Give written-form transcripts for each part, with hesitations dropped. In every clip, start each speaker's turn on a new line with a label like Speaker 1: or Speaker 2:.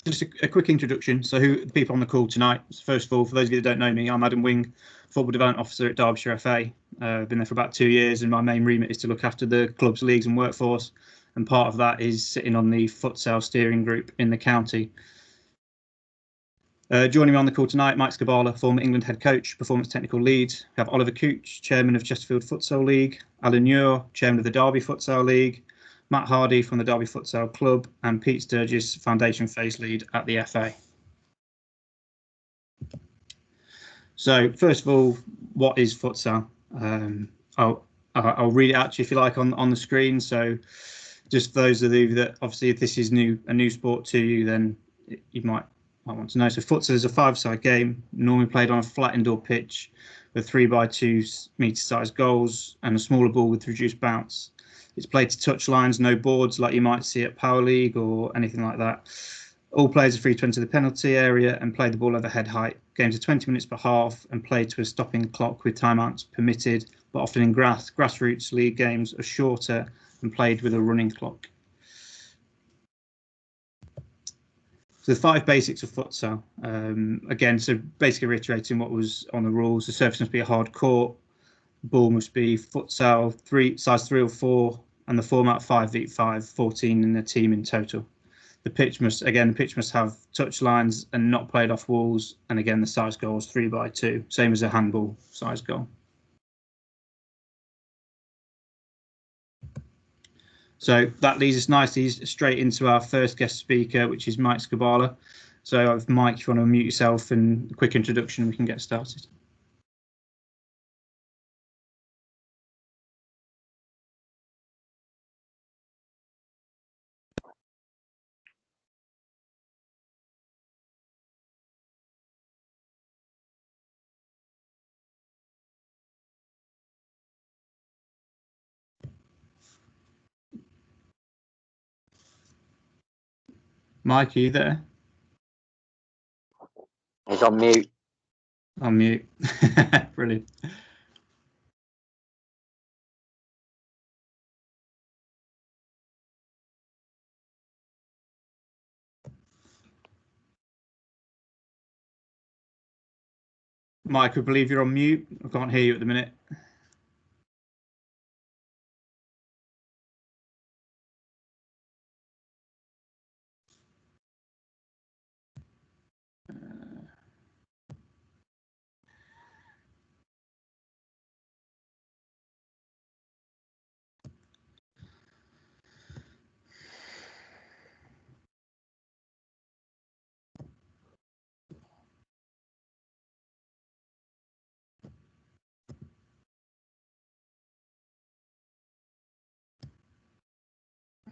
Speaker 1: just a quick introduction. So who the people on the call tonight? First of all, for those of you that don't know me, I'm Adam Wing, Football Development Officer at Derbyshire FA. I've been there for about 2 years, and my main remit is to look after the clubs, leagues and workforce. And part of that is sitting on the futsal steering group in the county. Joining me on the call tonight, Mike Skubala, former England Head Coach, Performance Technical Lead. We have Oliver Cooch, Chairman of Chesterfield Futsal League, Alan Muir, Chairman of the Derby Futsal League, Matt Hardy from the Derby Futsal Club, and Pete Sturgess, Foundation Phase Lead at the FA. So first of all, what is futsal? I'll read it out to you if you like on the screen. So just for those of you that obviously if this is a new sport to you, then you might want to know. So futsal is a 5-side game, normally played on a flat indoor pitch with 3x2 metre sized goals and a smaller ball with reduced bounce. It's played to touch lines, no boards like you might see at Power League or anything like that. All players are free to enter the penalty area and play the ball over head height. Games are 20 minutes per half and played to a stopping clock with timeouts permitted, but often in grassroots league games are shorter and played with a running clock. So the 5 basics of futsal. Again, so basically reiterating what was on the rules. The surface must be a hard court. The ball must be futsal, size 3 or 4, and the format 5v5, 14 in a team in total. The pitch must have touch lines and not played off walls. And again, the size goal is 3x2, same as a handball size goal. So that leads us nicely straight into our first guest speaker, which is Mike Skubala. So Mike, if you want to unmute yourself and a quick introduction, we can get started. Mike, are you there?
Speaker 2: He's on mute.
Speaker 1: On mute. Brilliant. Mike, I believe you're on mute. I can't hear you at the minute.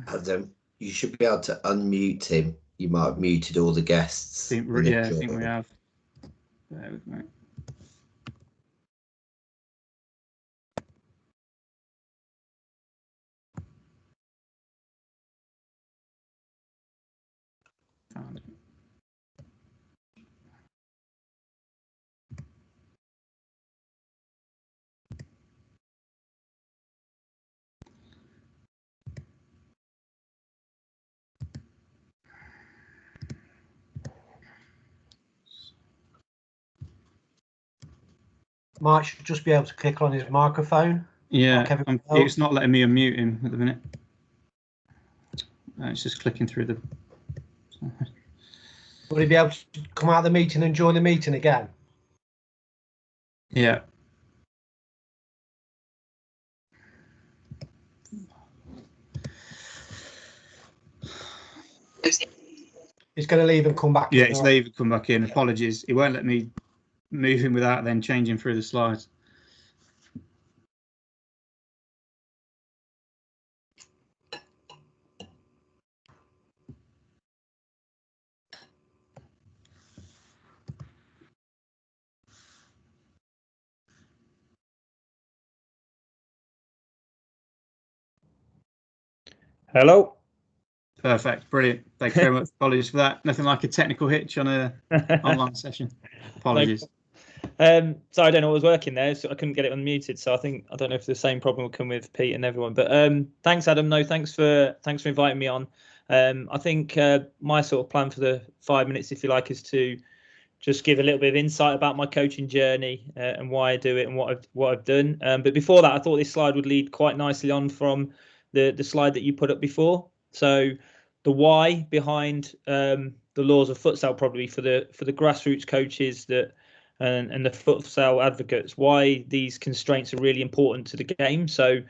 Speaker 3: Adam, you should be able to unmute him. You might have muted all the guests.
Speaker 1: I think we have. Bear with me. Found it.
Speaker 4: Mike should just be able to click on his microphone.
Speaker 1: Yeah,
Speaker 4: like
Speaker 1: it's not letting me unmute him at the minute. It's just clicking through the.
Speaker 4: Will he be able to come out of the meeting and join the meeting again?
Speaker 1: Yeah.
Speaker 4: He's going to leave and come back.
Speaker 1: Yeah, it's leave and come back in. Apologies. It won't let me move him without then changing through the slides.
Speaker 5: Hello.
Speaker 1: Perfect, brilliant. Thank you very much. Apologies for that. Nothing like a technical hitch on a online session. Apologies.
Speaker 5: So I don't know what was working there, so I couldn't get it unmuted. So I don't know if the same problem will come with Pete and everyone. But thanks, Adam. No, thanks for inviting me on. I think my sort of plan for the 5 minutes, if you like, is to just give a little bit of insight about my coaching journey and why I do it and what I've done. But before that, I thought this slide would lead quite nicely on from the slide that you put up before. So the why behind the laws of futsal, probably for the grassroots coaches that and the futsal advocates, why these constraints are really important to the game. So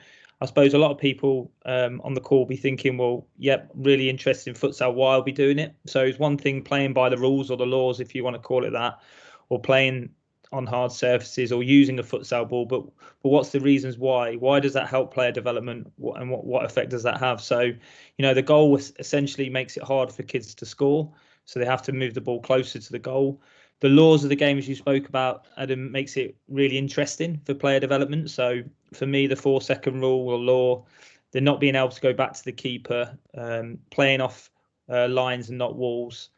Speaker 5: I suppose a lot of people on the call will be thinking, well, yep, really interested in futsal, why I'll be doing it. So it's one thing playing by the rules or the laws, if you want to call it that, or playing on hard surfaces or using a futsal ball, but what's the reasons why? Why does that help player development, and what effect does that have? So, the goal essentially makes it hard for kids to score, so they have to move the ball closer to the goal. The laws of the game, as you spoke about, Adam, makes it really interesting for player development. So for me, the 4-second rule or law, they're not being able to go back to the keeper, playing off lines and not walls,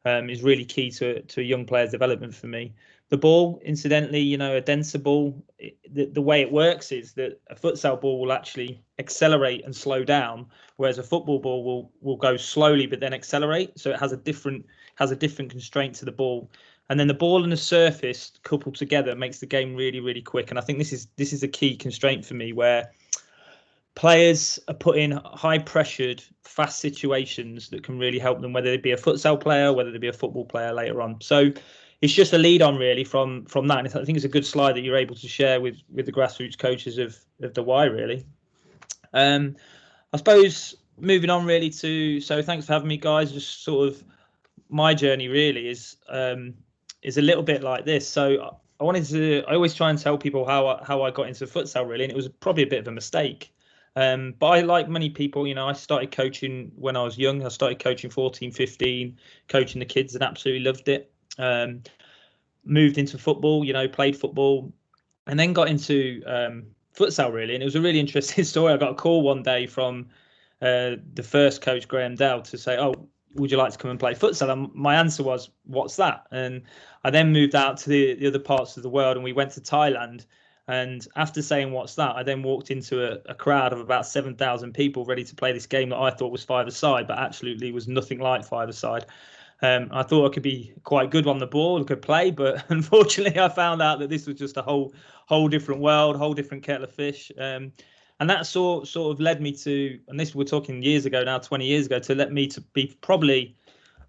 Speaker 5: is really key to a young player's development for me. The ball, incidentally, a denser ball, the way it works is that a futsal ball will actually accelerate and slow down, whereas a football ball will go slowly but then accelerate. So it has a different constraint to the ball. And then the ball and the surface coupled together makes the game really, really quick. And I think this is a key constraint for me, where players are put in high-pressured, fast situations that can really help them, whether they be a futsal player, whether they be a football player later on. So it's just a lead on really from that. And I think it's a good slide that you're able to share with the grassroots coaches of the why, really. I suppose moving on really so thanks for having me, guys. Just sort of my journey really is a little bit like this. So I always try and tell people how I got into futsal really, and it was probably a bit of a mistake. But I, like many people, I started coaching when I was young. I started coaching 14, 15, coaching the kids, and absolutely loved it. Moved into football, played football, and then got into futsal really. And it was a really interesting story. I got a call one day from the first coach, Graham Dell, to say, "Oh, would you like to come and play futsal?" And my answer was, "What's that?" And I then moved out to the other parts of the world, and we went to Thailand. And after saying "what's that," I then walked into a crowd of about 7,000 people ready to play this game that I thought was five-a-side, but absolutely was nothing like five-a-side. I thought I could be quite good on the ball, I could play, but unfortunately I found out that this was just a whole different world, whole different kettle of fish. And that sort of led me to, and this we're talking years ago now, 20 years ago, to let me to be probably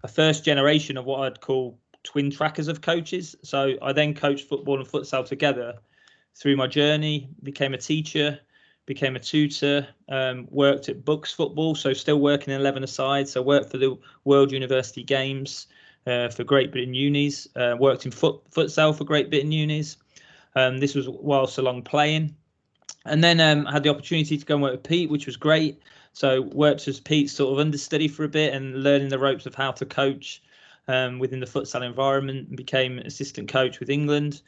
Speaker 5: a first generation of what I'd call twin trackers of coaches. So I then coached football and futsal together through my journey, became a teacher, became a tutor, worked at Bucks Football, so still working in 11-a-side. So worked for the World University Games for Great Britain Unis, worked in futsal for Great Britain Unis. This was whilst along playing. And then had the opportunity to go and work with Pete, which was great. So worked as Pete's sort of understudy for a bit and learning the ropes of how to coach within the futsal environment, and became assistant coach with England.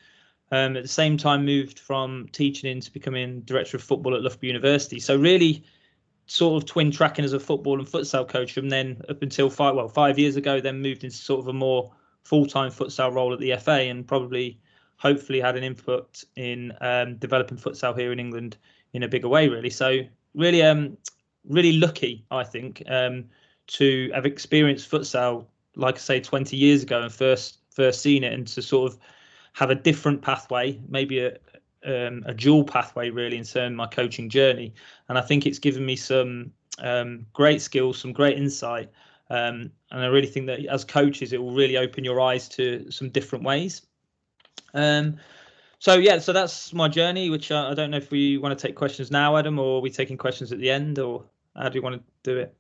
Speaker 5: At the same time, moved from teaching into becoming director of football at Loughborough University. So really sort of twin tracking as a football and futsal coach from then up until 5 years ago, then moved into sort of a more full-time futsal role at the FA, and probably hopefully had an input in developing futsal here in England in a bigger way, really. So really lucky, I think, to have experienced futsal, like I say, 20 years ago, and first seen it, and to sort of have a different pathway, maybe a dual pathway, really, in terms of my coaching journey. And I think it's given me some great skills, some great insight. And I really think that as coaches, it will really open your eyes to some different ways. So that's my journey, which I don't know if we want to take questions now, Adam, or are we taking questions at the end, or how do you want to do it?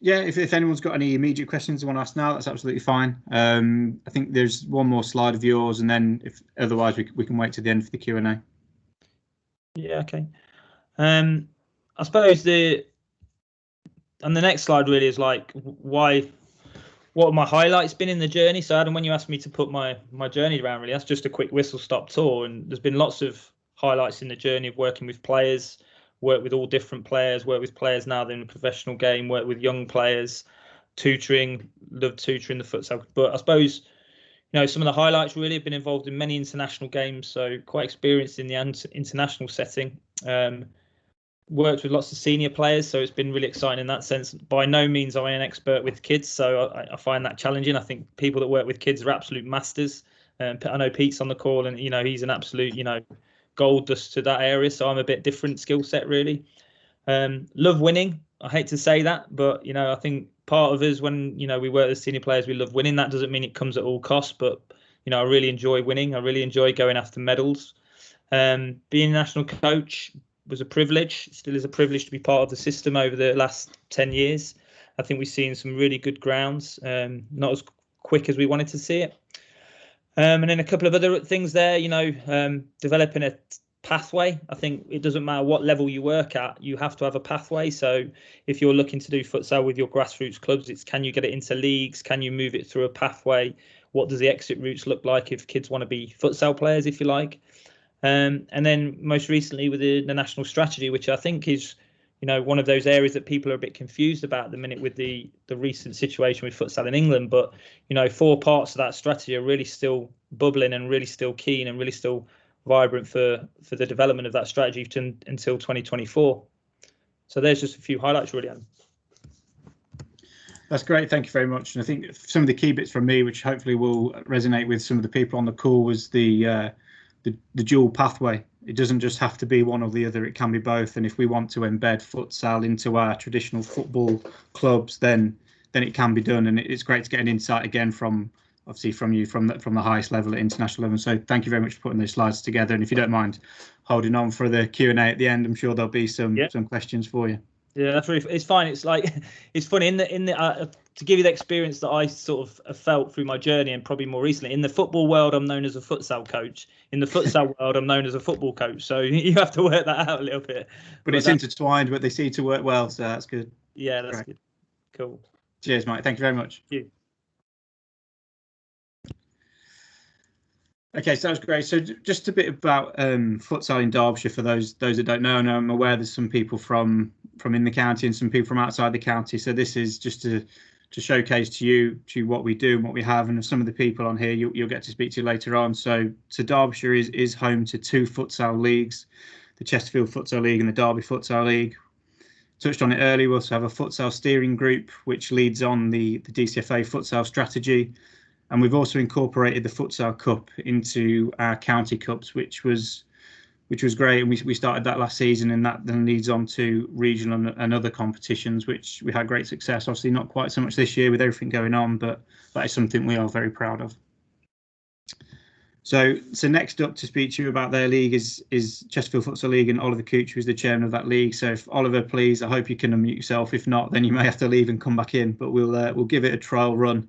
Speaker 1: If anyone's got any immediate questions they want to ask now, that's absolutely fine. I think there's one more slide of yours, and then if otherwise we can wait to the end for the Q&A.
Speaker 5: Yeah, okay. I suppose the next slide really is like what have my highlights been in the journey. So Adam, when you asked me to put my journey around, really, that's just a quick whistle-stop tour, and there's been lots of highlights in the journey of working with players, work with all different players, work with players now in the professional game, work with young players, tutoring, love tutoring the futsal. But I suppose, some of the highlights really have been involved in many international games, so quite experienced in the international setting. worked with lots of senior players, so it's been really exciting in that sense. By no means am I an expert with kids, so I find that challenging. I think people that work with kids are absolute masters. I know Pete's on the call, and he's an absolute gold dust to that area. So I'm a bit different skill set, really. Love winning. I hate to say that, but I think part of us, when we work as senior players, we love winning. That doesn't mean it comes at all costs, but I really enjoy winning. I really enjoy going after medals. Being a national coach was a privilege. It still is a privilege to be part of the system over the last 10 years. I think we've seen some really good grounds, not as quick as we wanted to see it. And then a couple of other things there, developing a pathway. I think it doesn't matter what level you work at, you have to have a pathway. So if you're looking to do futsal with your grassroots clubs, it's can you get it into leagues? Can you move it through a pathway? What does the exit routes look like if kids want to be futsal players, if you like? And then most recently with the national strategy, which I think is one of those areas that people are a bit confused about at the minute with the recent situation with futsal in England. But 4 parts of that strategy are really still bubbling and really still keen and really still vibrant for the development of that strategy until 2024. So there's just a few highlights, really, Adam.
Speaker 1: That's great. Thank you very much. And I think some of the key bits from me, which hopefully will resonate with some of the people on the call, was the dual pathway. It doesn't just have to be one or the other, it can be both. And if we want to embed futsal into our traditional football clubs, then it can be done. And it's great to get an insight again from you from the highest level at international level. So thank you very much for putting those slides together. And if you don't mind holding on for the Q&A at the end, I'm sure there'll be some questions for you.
Speaker 5: Yeah, that's really, it's fine. It's like, it's funny in the to give you the experience that I sort of felt through my journey, and probably more recently in the football world, I'm known as a futsal coach. In the futsal world, I'm known as a football coach. So you have to work that out a little bit.
Speaker 1: But it's intertwined, but they seem to work well. So that's good.
Speaker 5: Yeah, that's good. Cool.
Speaker 1: Cheers, Mike. Thank you very much.
Speaker 5: Thank you.
Speaker 1: Okay, so that was great. So just a bit about futsal in Derbyshire for those that don't know, and I'm aware there's some people from in the county and some people from outside the county. So this is just to showcase to you what we do and what we have, and some of the people on here you'll get to speak to later on. So Derbyshire is home to 2 futsal leagues, the Chesterfield Futsal League and the Derby Futsal League. Touched on it earlier. We also have a futsal steering group which leads on the DCFA futsal strategy. And we've also incorporated the Futsal Cup into our county cups, which was great. And we started that last season, and that then leads on to regional and other competitions, which we had great success. Obviously, not quite so much this year with everything going on, but that is something we are very proud of. So next up to speak to you about their league is Chesterfield Futsal League, and Oliver Cooch, who's the chairman of that league. So if Oliver, please, I hope you can unmute yourself. If not, then you may have to leave and come back in, but we'll give it a trial run.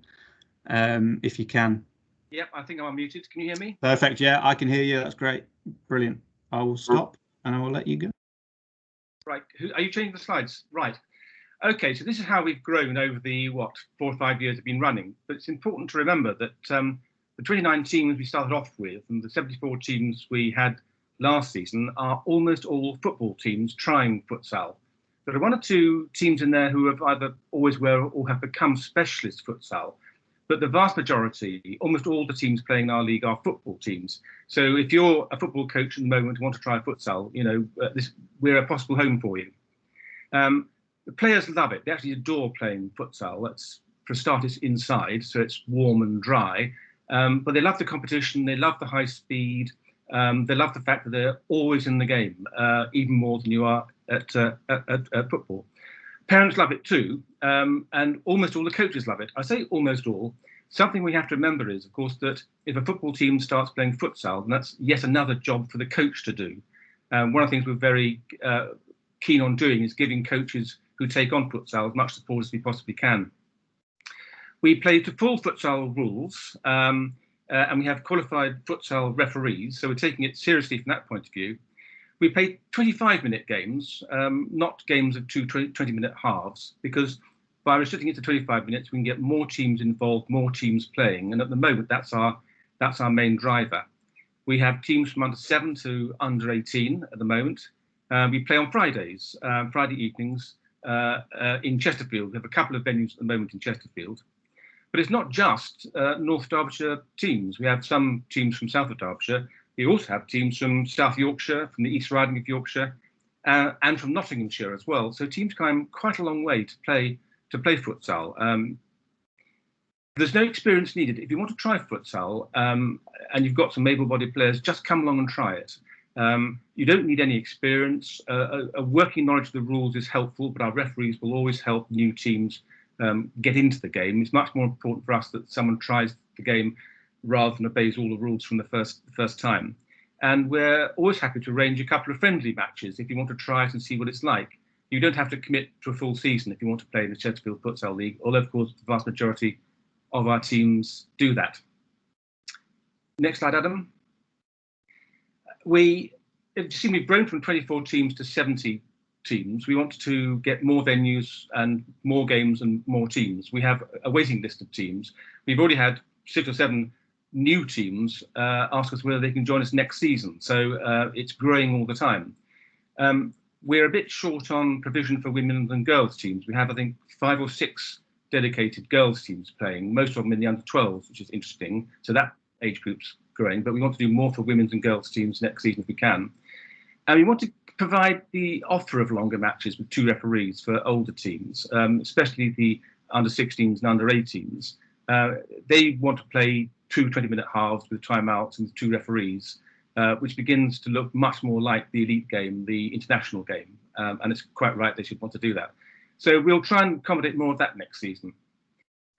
Speaker 1: If you can.
Speaker 2: Yep, I think I'm unmuted. Can you hear me?
Speaker 1: Perfect. Yeah, I can hear you. That's great. Brilliant. I will stop and I will let you go.
Speaker 2: Right. Are you changing the slides? Right. Okay, so this is how we've grown over the 4 or 5 years we've been running. But it's important to remember that the 29 teams we started off with and the 74 teams we had last season are almost all football teams trying futsal. There are 1 or 2 teams in there who have either always were or have become specialist futsal. But the vast majority, almost all the teams playing in our league are football teams. So if you're a football coach at the moment and want to try futsal, we're a possible home for you. The players love it. They actually adore playing futsal. That's, for a start, it's inside, so it's warm and dry. But they love the competition. They love the high speed. They love the fact that they're always in the game, even more than you are at football. Parents love it too, and almost all the coaches love it. I say almost all. Something we have to remember is, of course, that if a football team starts playing futsal, then that's yet another job for the coach to do. One of the things we're very keen on doing is giving coaches who take on futsal as much support as we possibly can. We play to full futsal rules, and we have qualified futsal referees, so we're taking it seriously from that point of view. We play 25-minute games, not games of 2 20-minute halves, because by restricting it to 25 minutes, we can get more teams involved, more teams playing. And at the moment, that's our main driver. We have teams from under 7 to under 18 at the moment. We play on Fridays, Friday evenings in Chesterfield. We have a couple of venues at the moment in Chesterfield. But it's not just North Derbyshire teams. We have some teams from south of Derbyshire. We also have teams from South Yorkshire, from the East Riding of Yorkshire, and from Nottinghamshire as well. So teams come quite a long way to play futsal. There's no experience needed. If you want to try futsal and you've got some able-bodied players, just come along and try it. You don't need any experience. A working knowledge of the rules is helpful, but our referees will always help new teams get into the game. It's much more important for us that someone tries the game rather than obeys all the rules from the first time. And we're always happy to arrange a couple of friendly matches if you want to try it and see what it's like. You don't have to commit to a full season if you want to play in the Chesterfield Futsal League, although of course the vast majority of our teams do that. Next slide, Adam. We've grown from 24 teams to 70 teams. We want to get more venues and more games and more teams. We have a waiting list of teams. We've already had 6 or 7 new teams ask us whether they can join us next season. So it's growing all the time. We're a bit short on provision for women and girls teams. We have, I think, 5 or 6 dedicated girls teams playing, most of them in the under-12s, which is interesting. So that age group's growing, but we want to do more for women's and girls teams next season if we can. And we want to provide the offer of longer matches with 2 referees for older teams, especially the under-16s and under-18s. They want to play 2 20-minute halves with timeouts and 2 referees, which begins to look much more like the elite game, the international game. And it's quite right they should want to do that. So we'll try and accommodate more of that next season.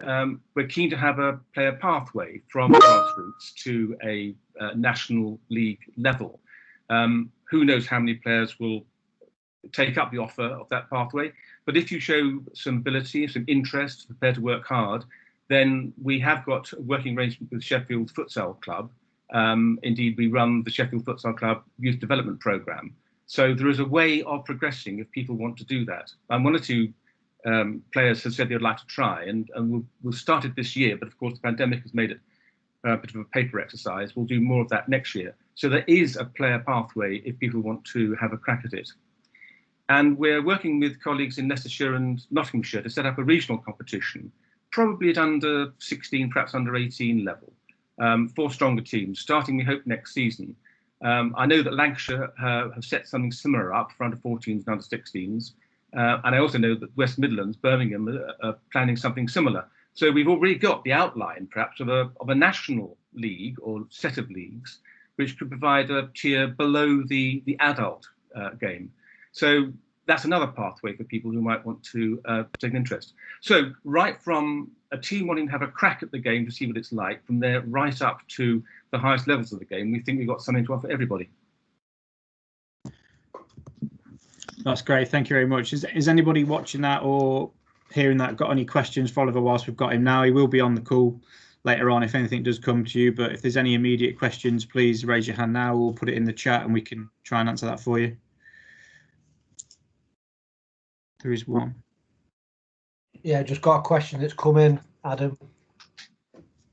Speaker 2: We're keen to have a player pathway from grassroots to a national league level. Who knows how many players will take up the offer of that pathway. But if you show some ability, some interest, prepared to work hard, then we have got a working arrangement with Sheffield Futsal Club. Indeed, we run the Sheffield Futsal Club Youth Development Programme. So there is a way of progressing if people want to do that. And 1 or 2 players have said they'd like to try, and we'll start it this year, but of course the pandemic has made it a bit of a paper exercise. We'll do more of that next year. So there is a player pathway if people want to have a crack at it. And we're working with colleagues in Leicestershire and Nottinghamshire to set up a regional competition, probably at under 16, perhaps under 18 level, for stronger teams, starting, we hope, next season. I know that Lancashire have set something similar up for under 14s and under 16s. And I also know that West Midlands, Birmingham, are planning something similar. So we've already got the outline, perhaps, of a national league or set of leagues, which could provide a tier below the adult game. So that's another pathway for people who might want to take an interest. So right from a team wanting to have a crack at the game to see what it's like, from there right up to the highest levels of the game, we think we've got something to offer everybody.
Speaker 1: That's great. Thank you very much. Is anybody watching that or hearing that got any questions for Oliver whilst we've got him now? He will be on the call later on if anything does come to you. But if there's any immediate questions, please raise your hand now. We'll put it in the chat and we can try and answer that for you. There is one.
Speaker 4: Yeah, just got a question that's come in, Adam.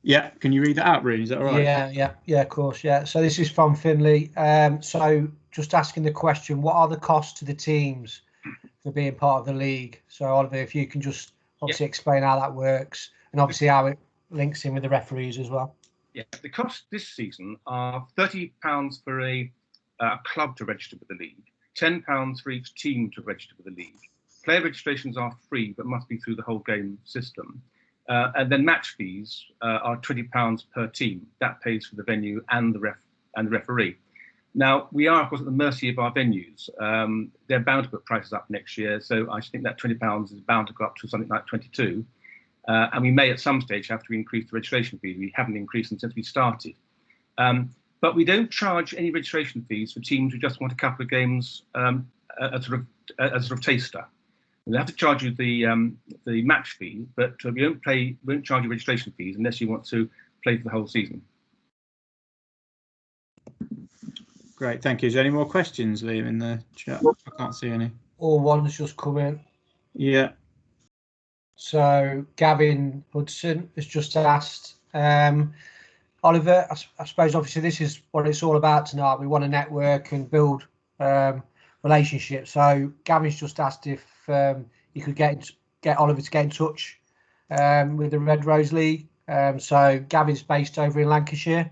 Speaker 1: Yeah, can you read that out, Rune? Is that all right?
Speaker 4: Yeah, of course. Yeah. So this is from Finley. So just asking the question, what are the costs to the teams for being part of the league? So Oliver, if you can just obviously explain how that works and obviously how it links in with the referees as well.
Speaker 2: Yeah, the costs this season are £30 for a club to register with the league, £10 for each team to register with the league. Player registrations are free, but must be through the whole game system. And then match fees are £20 per team. That pays for the venue and the referee. Now, we are, of course, at the mercy of our venues. They're bound to put prices up next year, so I think that £20 is bound to go up to something like 22. And we may at some stage have to increase the registration fee. We haven't increased them since we started. But we don't charge any registration fees for teams who just want a couple of games as a sort of taster. We have to charge you the match fee, but we won't charge you registration fees unless you want to play for the whole season.
Speaker 1: Great, thank you. Is there any more questions, Liam, in the chat? I can't see any.
Speaker 4: All one's just come in.
Speaker 1: Yeah.
Speaker 4: So Gavin Hudson has just asked, Oliver, I suppose obviously this is what it's all about tonight. We want to network and build relationships. So Gavin's just asked if you could get Oliver to get in touch with the Red Rose League. So Gavin's based over in Lancashire.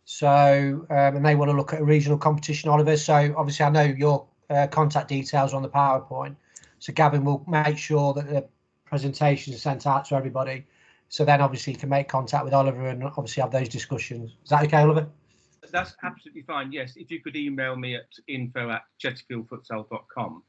Speaker 4: So and they want to look at a regional competition, Oliver. So obviously I know you're contact details on the PowerPoint. So Gavin will make sure that the presentation is sent out to everybody. So then obviously you can make contact with Oliver and obviously have those discussions. Is that okay, Oliver?
Speaker 2: That's absolutely fine. Yes, if you could email me at info@chesterfieldfutsal.com.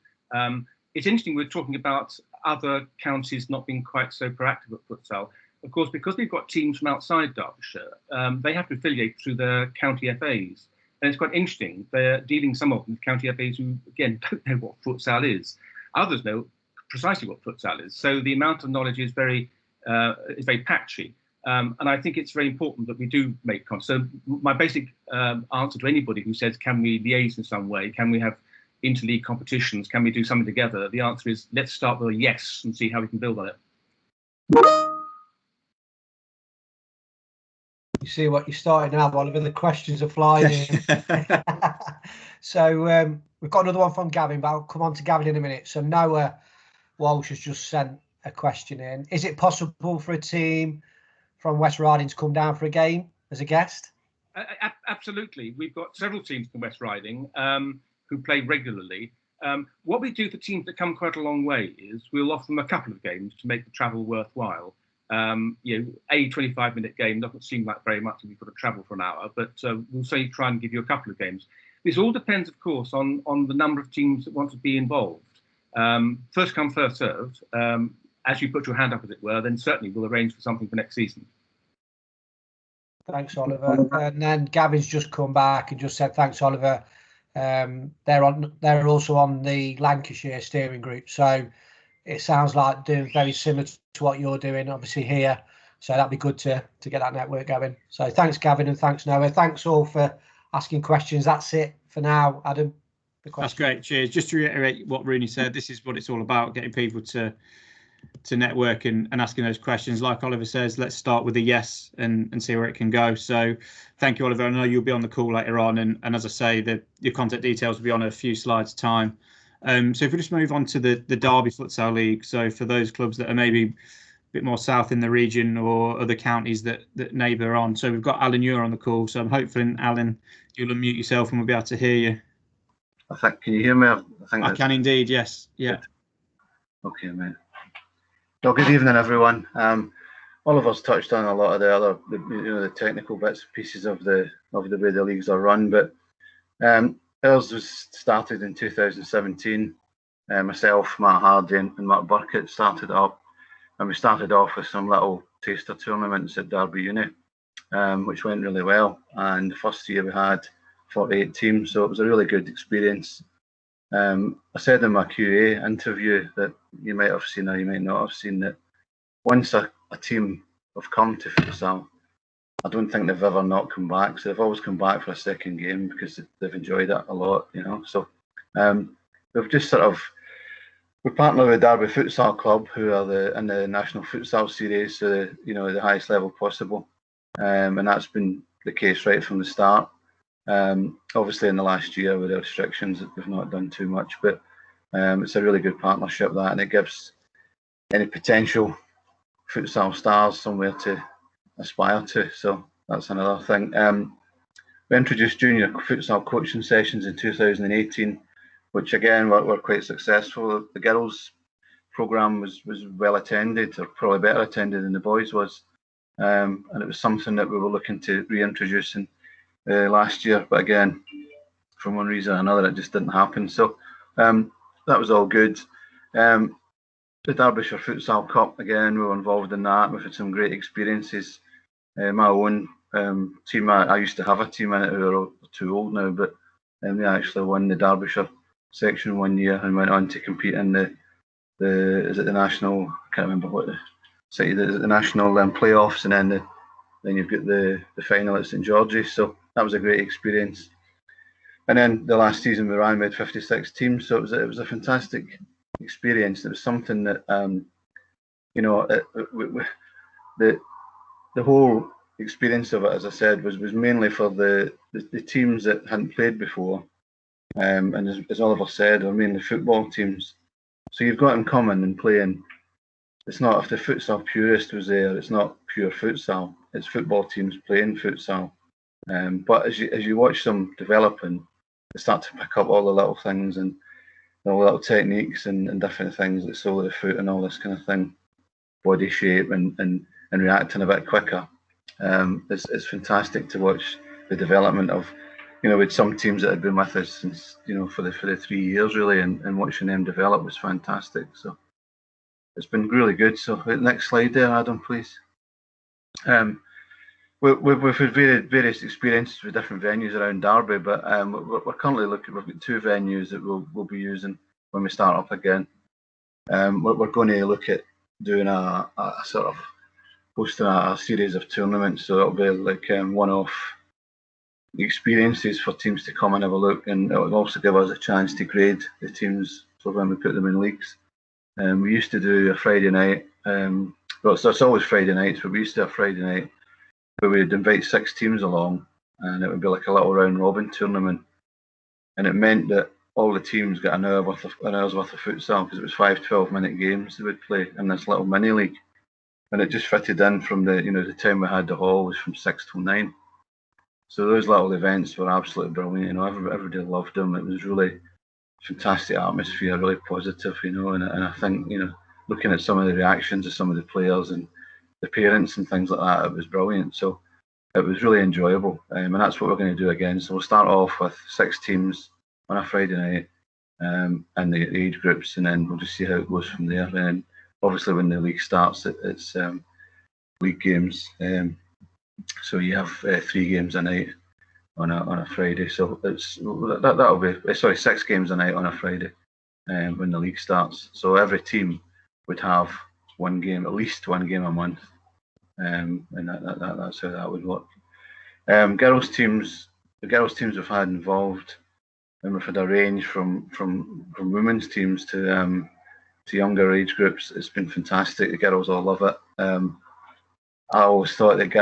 Speaker 2: It's interesting, we're talking about other counties not being quite so proactive at futsal. Of course, because we've got teams from outside Derbyshire, they have to affiliate through the county FAs. And it's quite interesting. They're dealing some of them with county FAs who, again, don't know what futsal is. Others know precisely what futsal is. So the amount of knowledge is very patchy. And I think it's very important that we do make contact. So my basic answer to anybody who says, can we liaise in some way? Can we have interleague competitions? Can we do something together? The answer is, let's start with a yes and see how we can build on it.
Speaker 4: You see what you started now, Oliver. The questions are flying in. So we've got another one from Gavin, but I'll come on to Gavin in a minute. So Noah Walsh has just sent a question in. Is it possible for a team from West Riding to come down for a game as a guest?
Speaker 2: Absolutely. We've got several teams from West Riding who play regularly. What we do for teams that come quite a long way is we'll offer them a couple of games to make the travel worthwhile. A 25-minute game doesn't seem like very much if you've got to travel for an hour, but we'll say try and give you a couple of games. This all depends, of course, on the number of teams that want to be involved. First come, first served. As you put your hand up, as it were, then certainly we'll arrange for something for next season.
Speaker 4: Thanks, Oliver. And then Gavin's just come back and just said, thanks, Oliver. They're also on the Lancashire steering group. So it sounds like doing very similar to what you're doing, obviously, here. So that'd be good to get that network going. So thanks, Gavin, and thanks, Noah. Thanks all for asking questions. That's it for now, Adam.
Speaker 1: That's great. Cheers. Just to reiterate what Rooney said, this is what it's all about, getting people to network and asking those questions. Like Oliver says, let's start with a yes and see where it can go. So thank you, Oliver. I know you'll be on the call later on. And as I say, your contact details will be on a few slides' time. So if we just move on to the Derby Futsal League. So for those clubs that are maybe a bit more south in the region or other counties that neighbour on. So we've got Alan Muir on the call. So I'm hoping, Alan, you'll unmute yourself and we'll be able to hear you.
Speaker 6: Can you hear me?
Speaker 1: I can indeed, yes. Yeah.
Speaker 6: Okay, mate. Well, good evening, everyone. Oliver's touched on a lot of the other, the technical bits and pieces of the way the leagues are run, but ours was started in 2017. Myself, Matt Hardy, and Mark Burkett started it up, and we started off with some little taster tournaments at Derby Uni, which went really well. And the first year we had 48 teams, so it was a really good experience. I said in my QA interview that you might have seen or you might not have seen that once a team have come to futsal, I don't think they've ever not come back. So they've always come back for a second game because they've enjoyed it a lot, So we've just we partner with Derby Futsal Club, who are in the National Futsal Series, so the highest level possible, and that's been the case right from the start. Obviously in the last year with the restrictions we've not done too much, but it's a really good partnership, that, and it gives any potential futsal stars somewhere to aspire to. So that's another thing. We introduced junior futsal coaching sessions in 2018, which again were quite successful. The girls programme was well attended, or probably better attended than the boys was, and it was something that we were looking to reintroduce in last year, but again, from one reason or another, it just didn't happen. So that was all good. The Derbyshire Futsal Cup, again, we were involved in that. We've had some great experiences. My own team, I used to have a team in it who are too old now, but we actually won the Derbyshire section one year and went on to compete in the national, I can't remember what the national playoffs, and then you've got the final at St George's. So that was a great experience. And then the last season we ran, we had 56 teams, so it was a fantastic experience. It was something that the whole experience of it, as I said, was mainly for the teams that hadn't played before, and as Oliver said, are mainly football teams. So you've got them coming and playing. It's not, if the futsal purist was there, it's not pure futsal. It's football teams playing futsal. But as you watch them developing, they start to pick up all the little things, and little techniques and different ththings like sole of the foot and all this kind of thing, body shape and reacting a bit quicker. It's fantastic to watch the development of, with some teams that had been with us since, for the 3 years really, and watching them develop was fantastic. So it's been really good. So next slide there, Adam, please. We've had various experiences with different venues around Derby, but we're currently we've got 2 venues that we'll be using when we start up again. We're going to look at doing a sort of hosting a series of tournaments, so it'll be like one-off experiences for teams to come and have a look, and it will also give us a chance to grade the teams for when we put them in leagues. We used to do a Friday night, well, so it's always Friday nights, but we used to have Friday night where we'd invite 6 teams along, and it would be like a little round robin tournament, and it meant that all the teams got an hour's worth of futsal, because it was 5 12-minute games they would play in this little mini league, and it just fitted in from the time we had the hall was from 6 till 9. So those little events were absolutely brilliant. Everybody loved them. It was really fantastic atmosphere, really positive, and I think, looking at some of the reactions of some of the players and the parents and things like that, it was brilliant. So it was really enjoyable, and that's what we're going to do again. So we'll start off with 6 teams on a Friday night, and the age groups, and then we'll just see how it goes from there. And then obviously when the league starts, it's league games. So you have 3 games a night on a Friday. So that'll be 6 games a night on a Friday when the league starts. So every team would have at least one game a month, and that's how that would work. The girls teams we've had involved, and we've had a range from women's teams to younger age groups. It's been fantastic. The girls all love it. I always thought that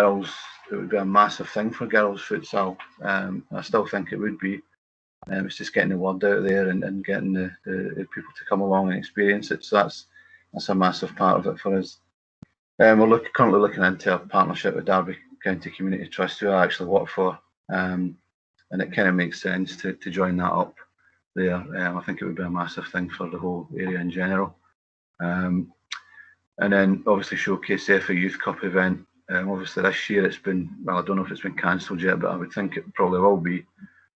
Speaker 6: it would be a massive thing for girls futsal. I still think it would be. It's just getting the word out there and getting the people to come along and experience it. So that's a massive part of it for us. We're currently looking into a partnership with Derby County Community Trust, who I actually work for, and it kind of makes sense to join that up there. I think it would be a massive thing for the whole area in general. And then obviously showcase the FA Youth Cup event. Obviously this year it's been, well, I don't know if it's been cancelled yet, but I would think it probably will be.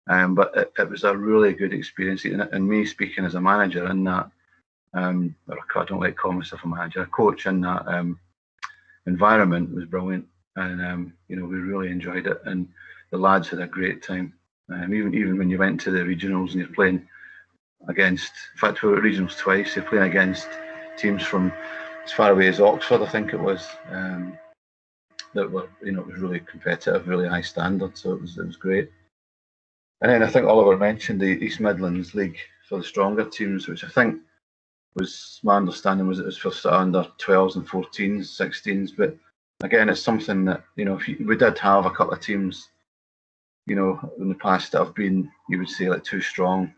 Speaker 6: But it was a really good experience, and me speaking as a manager in that, or I don't like calling myself a manager, a coach in that environment was brilliant, and we really enjoyed it, and the lads had a great time. Even when you went to the regionals and you're playing against, in fact we were at regionals twice, you're playing against teams from as far away as Oxford, I think it was, that were, it was really competitive, really high standard, so it was great. And then I think Oliver mentioned the East Midlands League for the stronger teams, which I think was, my understanding was, it was for under 12s and 14s, 16s, but again, it's something that, we did have a couple of teams, in the past that have been, you would say, like too strong.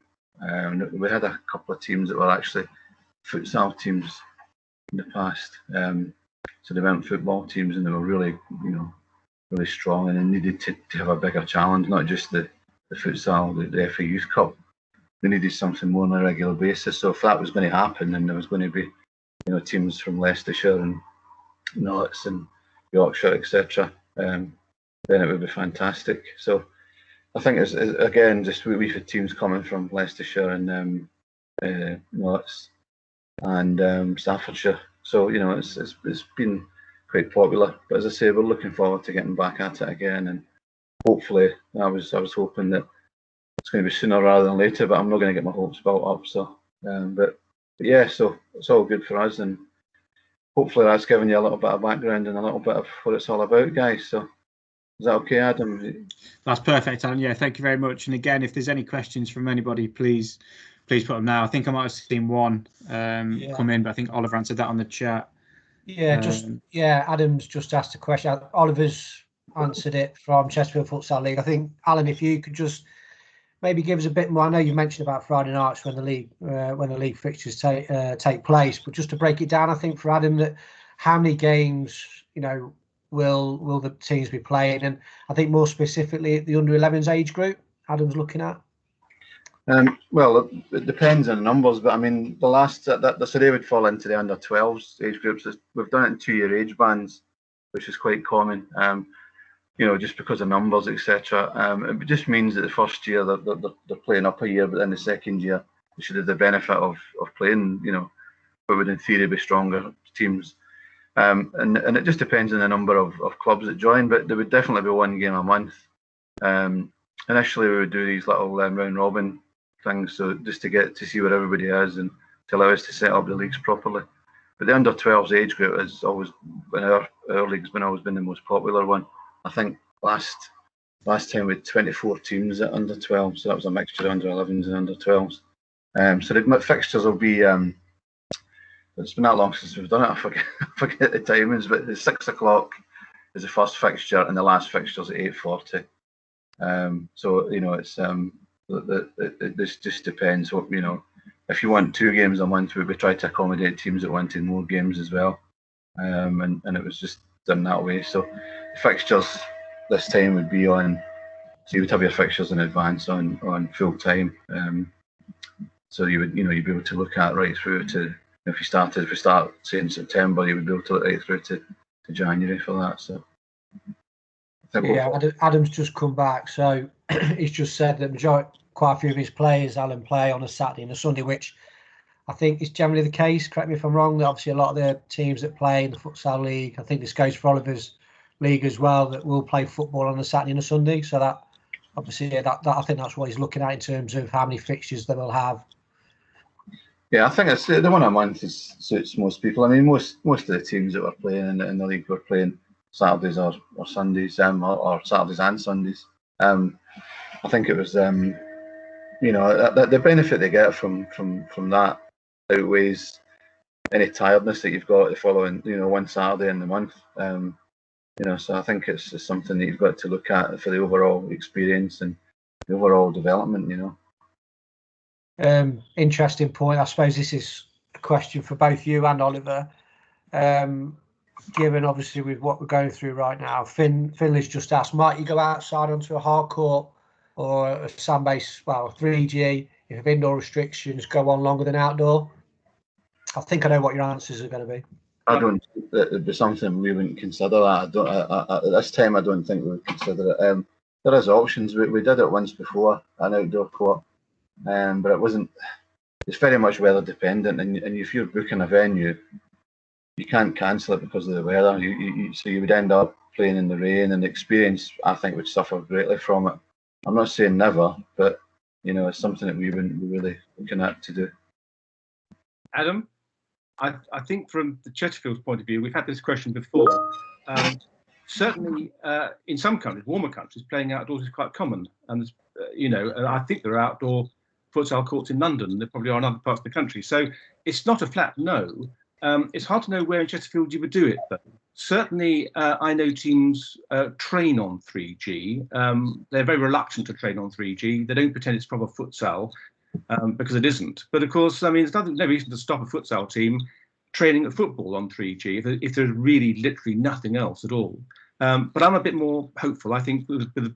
Speaker 6: We had a couple of teams that were actually futsal teams in the past. So they weren't football teams, and they were really, really strong, and they needed to have a bigger challenge, not just the futsal, the FA Youth Cup. They needed something more on a regular basis. So if that was going to happen, then there was going to be, teams from Leicestershire and Notts and Yorkshire, etc. Then it would be fantastic. So I think it's again, just we've had teams coming from Leicestershire and Notts and Staffordshire. So it's been quite popular. But as I say, we're looking forward to getting back at it again, and hopefully, I was hoping that it's going to be sooner rather than later. But I'm not going to get my hopes built up. So, but yeah, so it's all good for us, and hopefully that's given you a little bit of background and a little bit of what it's all about, guys. So is that okay, Adam?
Speaker 1: That's perfect, Alan. Yeah, thank you very much. And again, if there's any questions from anybody, please put them now. I think I might have seen one come in, but I think Oliver answered that on the chat.
Speaker 4: Yeah, Adam's just asked a question. Oliver's answered it from Chesterfield Futsal League. I think, Alan, if you could just maybe give us a bit more. I know you mentioned about Friday nights when the league fixtures take place, but just to break it down, I think for Adam, that how many games will the teams be playing, and I think more specifically at the under 11s age group Adam's looking at.
Speaker 6: Well, it depends on the numbers, but I mean, the last so they would fall into the under 12s age groups. We've done it in 2-year age bands, which is quite common. Just because of numbers, etc. It just means that the first year they're playing up a year, but then the second year they should have the benefit of playing, what would in theory be stronger teams. And it just depends on the number of clubs that join, but there would definitely be one game a month. Initially, we would do these little round robin things, so just to get to see where everybody is and to allow us to set up the leagues properly. But the under 12s age group has always, in our league's always been the most popular one. I think last time we had 24 teams at under 12, so that was a mixture of under 11s and under 12s. So the fixtures will be. It's been that long since we've done it. I forget the timings, but it's 6 o'clock is the first fixture, and the last fixture is at 8:40. So it's this just depends. What if you want 2 games a month, we try to accommodate teams that wanted more games as well, and it was just done that way. So the fixtures this time would be on. So you would have your fixtures in advance on full time. So you would you'd be able to look at right through to. If we start say in September, you would be able to look right through to January for that. So
Speaker 4: Adam's just come back, so he's just said that quite a few of his players, Alan, play on a Saturday and a Sunday, which I think is generally the case. Correct me if I'm wrong. That obviously a lot of the teams that play in the Futsal League, I think this goes for Oliver's league as well, that will play football on a Saturday and a Sunday. So that obviously that I think that's what he's looking at in terms of how many fixtures they will have.
Speaker 6: Yeah, I think it's the one a month suits most people. I mean, most of the teams that were playing in the league were playing Saturdays or Sundays, or Saturdays and Sundays. I think it was, the benefit they get from that outweighs any tiredness that you've got the following, one Saturday in the month. So I think it's something that you've got to look at for the overall experience and the overall development.
Speaker 4: Interesting point. I suppose this is a question for both you and Oliver. Given obviously with what we're going through right now, Finley's just asked, might you go outside onto a hard court or a sand-based, 3G, if indoor restrictions go on longer than outdoor? I think I know what your answers are going to be.
Speaker 6: I don't think that it'd be something we wouldn't consider that. At this time, I don't think we would consider it. There is options. We did it once before, an outdoor court. But it wasn't. It's very much weather dependent, and if you're booking a venue, you can't cancel it because of the weather. So you would end up playing in the rain, and the experience I think would suffer greatly from it. I'm not saying never, but it's something that we wouldn't be really looking at to do.
Speaker 2: Adam, I think from the Chesterfield's point of view, we've had this question before. Certainly, in some countries, warmer countries, playing outdoors is quite common, and I think there are outdoor futsal courts in London. There probably are in other parts of the country. So it's not a flat no. It's hard to know where in Chesterfield you would do it, though. Certainly, I know teams train on 3G. They're very reluctant to train on 3G. They don't pretend it's proper futsal because it isn't. But of course, I mean, there's no reason to stop a futsal team training at football on 3G if there's really literally nothing else at all. But I'm a bit more hopeful. I think with a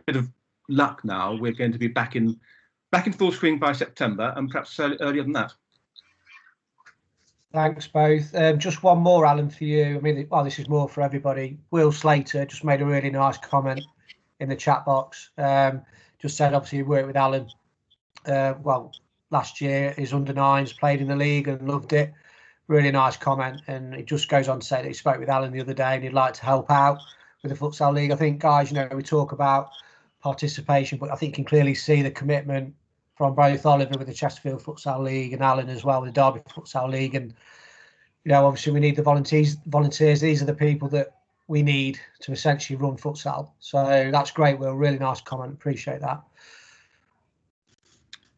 Speaker 2: bit of luck now, we're going to be back in full swing by September, and perhaps earlier than that.
Speaker 4: Thanks both. Just one more, Alan, for you. I mean, this is more for everybody. Will Slater just made a really nice comment in the chat box. Just said, obviously, he worked with Alan. Last year, his under-9s played in the league and loved it. Really nice comment, and it just goes on to say that he spoke with Alan the other day and he'd like to help out with the Futsal League. I think, guys, we talk about participation, but I think you can clearly see the commitment from both Oliver with the Chesterfield Futsal League and Alan as well with the Derby Futsal League. And obviously we need the volunteers. These are the people that we need to essentially run futsal. So that's great, Will. Really nice comment. Appreciate that.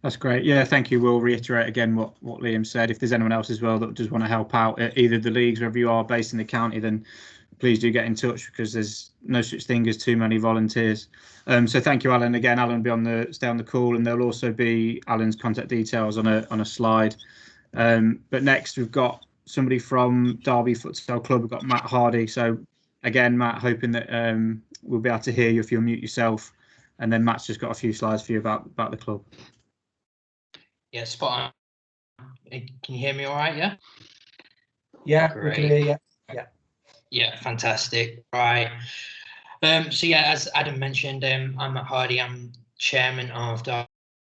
Speaker 1: That's great. Yeah, thank you. We'll reiterate again what Liam said. If there's anyone else as well that does want to help out at either the leagues, wherever you are based in the county, then please do get in touch, because there's no such thing as too many volunteers. So thank you, Alan. Again, Alan will be stay on the call, and there'll also be Alan's contact details on a slide. But next we've got somebody from Derby Futsal Club. We've got Matt Hardy. So again, Matt, hoping that we'll be able to hear you if you'll mute yourself. And then Matt's just got a few slides for you about the club.
Speaker 7: Yeah, spot on. Can you hear me all right? Yeah.
Speaker 4: Yeah,
Speaker 7: Great.
Speaker 4: we can hear you. Yeah.
Speaker 7: Yeah, fantastic. Right. So yeah, as Adam mentioned, I'm at Hardy. I'm chairman of the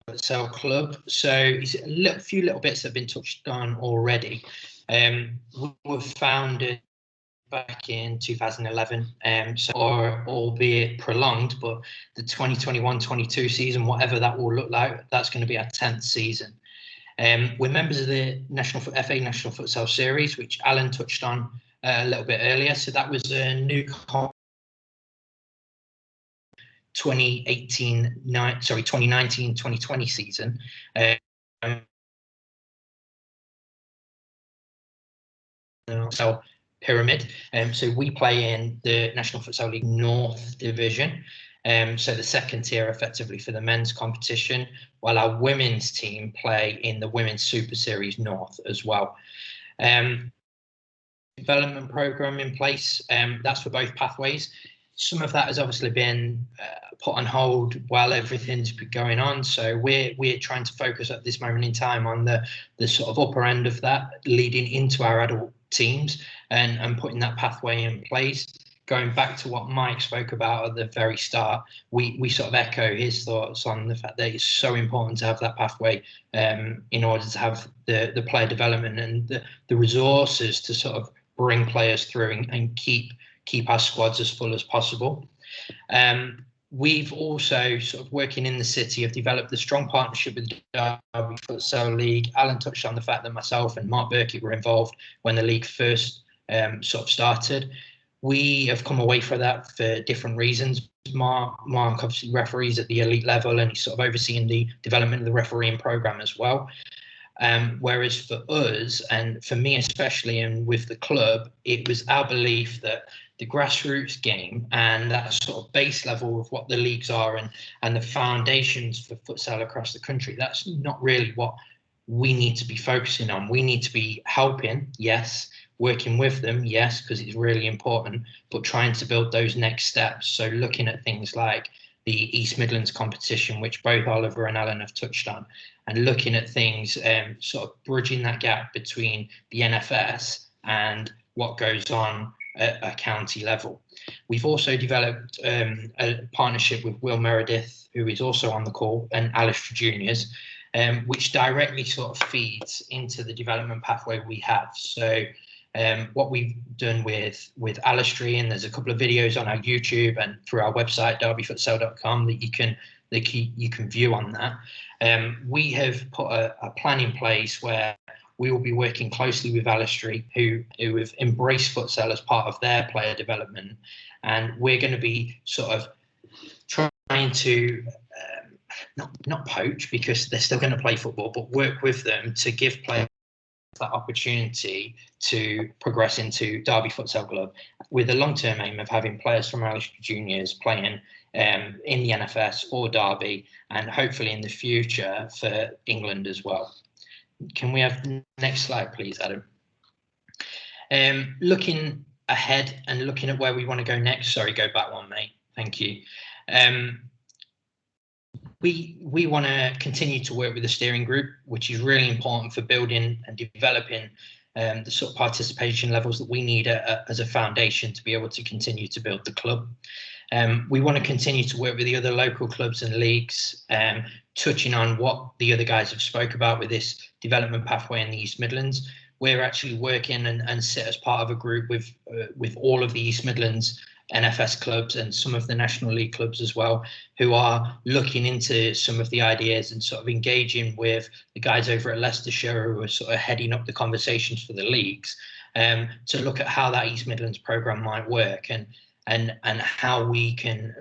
Speaker 7: Futsal Club. So it's a few little bits that have been touched on already. We were founded back in 2011, albeit prolonged, but the 2021-22 season, whatever that will look like, that's going to be our 10th season. We're members of the FA National Futsal Series, which Alan touched on a little bit earlier. So that was a new 2019-2020 season. So pyramid. So we play in the National Futsal League North Division. So the second tier effectively for the men's competition, while our women's team play in the Women's Super Series North as well. Development program in place, that's for both pathways. Some of that has obviously been put on hold while everything's been going on. So we're trying to focus at this moment in time on the sort of upper end of that, leading into our adult teams and putting that pathway in place. Going back to what Mike spoke about at the very start, we sort of echo his thoughts on the fact that it's so important to have that pathway in order to have the player development and the resources to sort of bring players through and keep our squads as full as possible. We've also, sort of working in the city, have developed a strong partnership with the Derby Futsal League. Alan touched on the fact that myself and Mark Burkett were involved when the league first sort of started. We have come away from that for different reasons. Mark obviously referees at the elite level, and he's sort of overseeing the development of the refereeing program as well. Whereas for us, and for me especially, and with the club, it was our belief that the grassroots game and that sort of base level of what the leagues are and the foundations for futsal across the country, that's not really what we need to be focusing on. We need to be helping, yes, working with them, yes, because it's really important, but trying to build those next steps. So looking at things like the East Midlands competition, which both Oliver and Alan have touched on, and looking at things, sort of bridging that gap between the NFS and what goes on at a county level. We've also developed a partnership with Will Meredith, who is also on the call, and Alistair Juniors, which directly sort of feeds into the development pathway we have. So what we've done with Alistair, and there's a couple of videos on our YouTube and through our website, derbyfutsal.com, that you can view on that. We have put a plan in place where we will be working closely with Alistair, who have embraced futsal as part of their player development, and we're going to be sort of trying to not poach, because they're still going to play football, but work with them to give players that opportunity to progress into Derby Futsal Club, with a long-term aim of having players from Alistair Juniors playing in the NFS for Derby, and hopefully in the future for England as well. Can we have the next slide, please, Adam? Looking ahead and looking at where we want to go next. Sorry, go back one, mate. Thank you. We want to continue to work with the steering group, which is really important for building and developing the sort of participation levels that we need as a foundation to be able to continue to build the club. We want to continue to work with the other local clubs and leagues, touching on what the other guys have spoke about with this development pathway in the East Midlands. We're actually working and sit as part of a group with all of the East Midlands NFS clubs and some of the National League clubs as well, who are looking into some of the ideas and sort of engaging with the guys over at Leicestershire, who are sort of heading up the conversations for the leagues, to look at how that East Midlands programme might work and how we can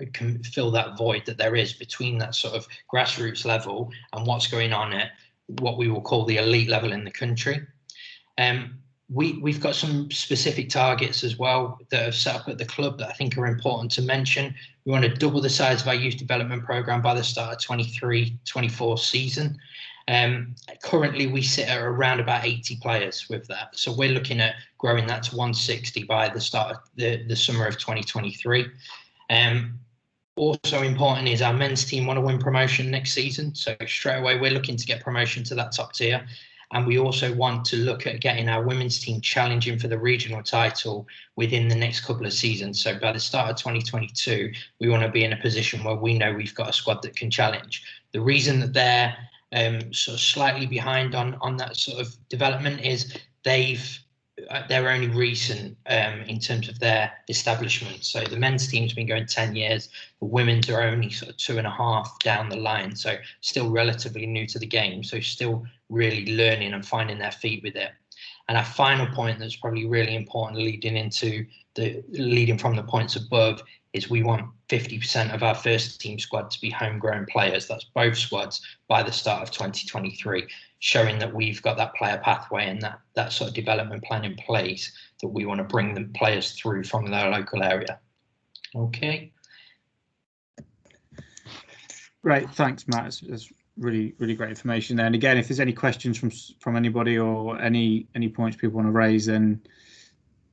Speaker 7: fill that void that there is between that sort of grassroots level and what's going on at what we will call the elite level in the country. We've got some specific targets as well that are set up at the club that I think are important to mention. We want to double the size of our youth development programme by the start of 23-24 season. Currently, we sit at around about 80 players with that. So we're looking at growing that to 160 by the start of the summer of 2023. Also important is our men's team want to win promotion next season. So straight away, we're looking to get promotion to that top tier. And we also want to look at getting our women's team challenging for the regional title within the next couple of seasons. So by the start of 2022, we want to be in a position where we know we've got a squad that can challenge. The reason that they're sort of slightly behind on that sort of development is they're only recent in terms of their establishment. So the men's team's been going 10 years, the women's are only sort of 2.5 down the line. So still relatively new to the game. So still really learning and finding their feet with it. And our final point that's probably really important leading from the points above is we want 50% of our first team squad to be homegrown players. That's both squads by the start of 2023, showing that we've got that player pathway and that sort of development plan in place that we want to bring the players through from their local area. Okay.
Speaker 1: Great, thanks, Matt. That's really, really great information there. And again, if there's any questions from anybody or any points people want to raise, then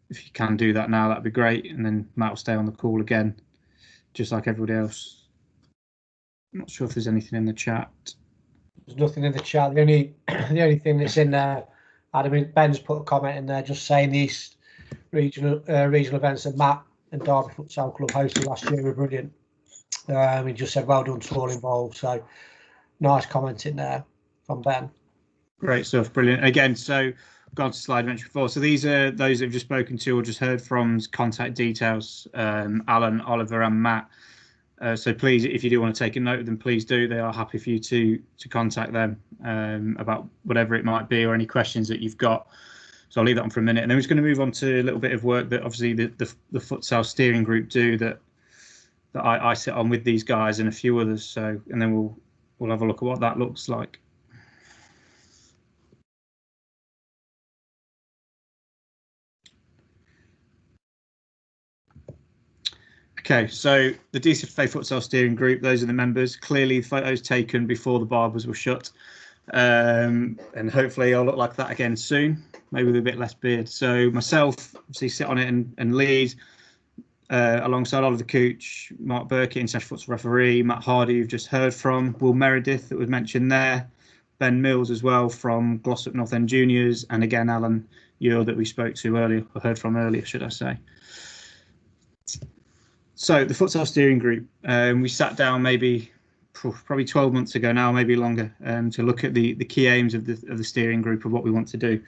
Speaker 1: if you can do that now, that'd be great. And then Matt will stay on the call again, just like everybody else. I'm not sure if there's anything in the chat.
Speaker 4: There's nothing in the chat. The only thing that's in there, Ben's put a comment in there just saying these regional events that Matt and Derby Futsal Club hosted last year were brilliant. He just said well done to all involved. So nice comment in there from Ben.
Speaker 1: Great stuff, brilliant. Again, so gone to slide mentioned before. So these are those that have just spoken to or just heard from's contact details, Alan, Oliver and Matt. So please, if you do want to take a note of them, please do. They are happy for you to contact them about whatever it might be or any questions that you've got. So I'll leave that on for a minute. And then we're just going to move on to a little bit of work that obviously the futsal steering group do that I sit on with these guys and a few others. So, and then we'll have a look at what that looks like. Okay, so the DCFA Futsal Steering Group, those are the members. Clearly, photos taken before the barbers were shut. And hopefully I'll look like that again soon, maybe with a bit less beard. So myself, obviously, sit on it and lead alongside Oliver Cooch, Mark Burkett, international futsal referee, Matt Hardy, you've just heard from, Will Meredith, that was mentioned there, Ben Mills as well from Glossop North End Juniors, and again, Alan Ure that we spoke to earlier, or heard from earlier, should I say. So the Futsal Steering Group, we sat down probably 12 months ago now, maybe longer, to look at the key aims of the steering group of what we want to do.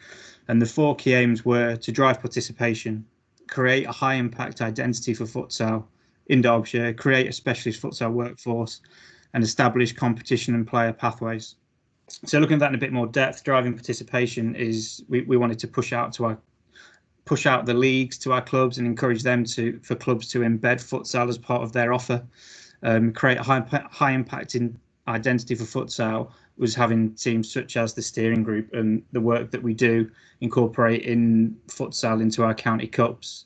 Speaker 1: And the 4 key aims were to drive participation, create a high impact identity for futsal in Derbyshire, create a specialist futsal workforce, and establish competition and player pathways. So looking at that in a bit more depth, driving participation is we wanted to push out the leagues to our clubs and encourage them for clubs to embed futsal as part of their offer. Create a high impact in identity for futsal was having teams such as the steering group and the work that we do incorporate in futsal into our county cups.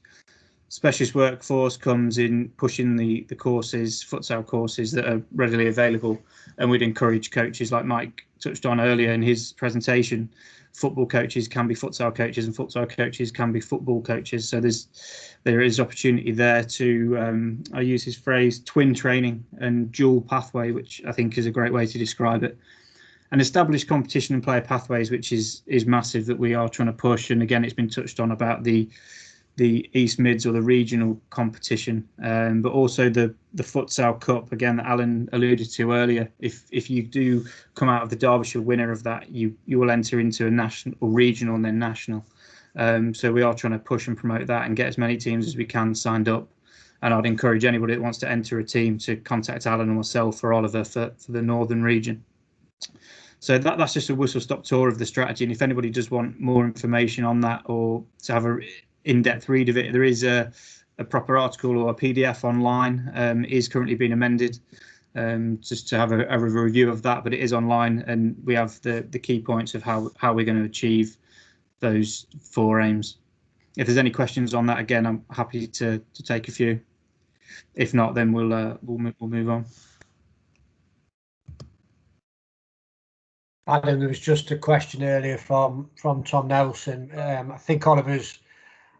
Speaker 1: Specialist workforce comes in pushing the courses, futsal courses that are readily available, and we'd encourage coaches like Mike touched on earlier in his presentation. Football coaches can be futsal coaches and futsal coaches can be football coaches. So there is opportunity there to, I use his phrase, twin training and dual pathway, which I think is a great way to describe it. And establish competition and player pathways, which is massive, that we are trying to push. And again, it's been touched on about the East Mids or the regional competition, but also the Futsal Cup, again, that Alan alluded to earlier. If you do come out of the Derbyshire winner of that, you will enter into a national or regional and then national. So we are trying to push and promote that and get as many teams as we can signed up. And I'd encourage anybody that wants to enter a team to contact Alan or myself or Oliver for the Northern region. So that's just a whistle-stop tour of the strategy. And if anybody does want more information on that or to have a in-depth read of it, there is a proper article or a PDF online. Is currently being amended just to have a review of that, but it is online and we have the key points of how we're going to achieve those 4 aims. If there's any questions on that, again, I'm happy to take a few. If not, then we'll move on.
Speaker 4: Adam, there was just a question earlier from Tom Nelson. I think Oliver's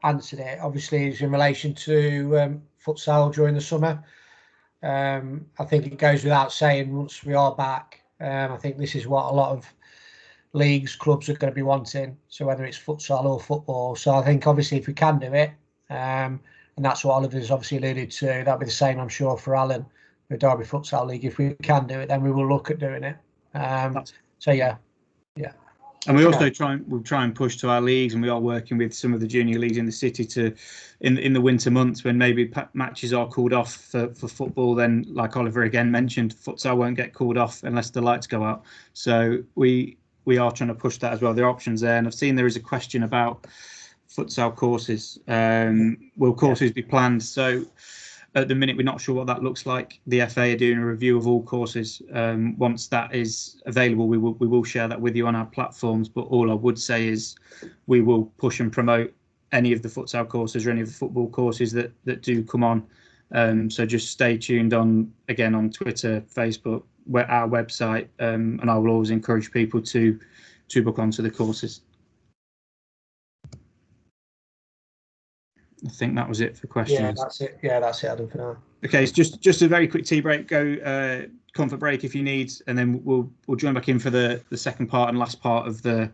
Speaker 4: answered it. Obviously, it's in relation to futsal during the summer. I think it goes without saying once we are back. I think this is what a lot of leagues, clubs are going to be wanting. So whether it's futsal or football. So I think obviously if we can do it, and that's what Oliver's obviously alluded to, that'll be the same, I'm sure, for Alan, the Derby Futsal League. If we can do it, then we will look at doing it. So yeah.
Speaker 1: And we also try and push to our leagues, and we are working with some of the junior leagues in the city to, in the winter months when maybe matches are called off for football. Then, like Oliver again mentioned, futsal won't get called off unless the lights go out. So we are trying to push that as well. There are options there, and I've seen there is a question about futsal courses. Will courses be planned? So at the minute, we're not sure what that looks like. The FA are doing a review of all courses. Once that is available, we will share that with you on our platforms. But all I would say is we will push and promote any of the futsal courses or any of the football courses that do come on. So just stay tuned on Twitter, Facebook, our website, and I will always encourage people to book onto the courses. I think that was it for questions.
Speaker 4: Yeah, that's it, Adam, for now.
Speaker 1: Okay, it's just a very quick tea break. Go comfort break if you need, and then we'll join back in for the second part and last part of the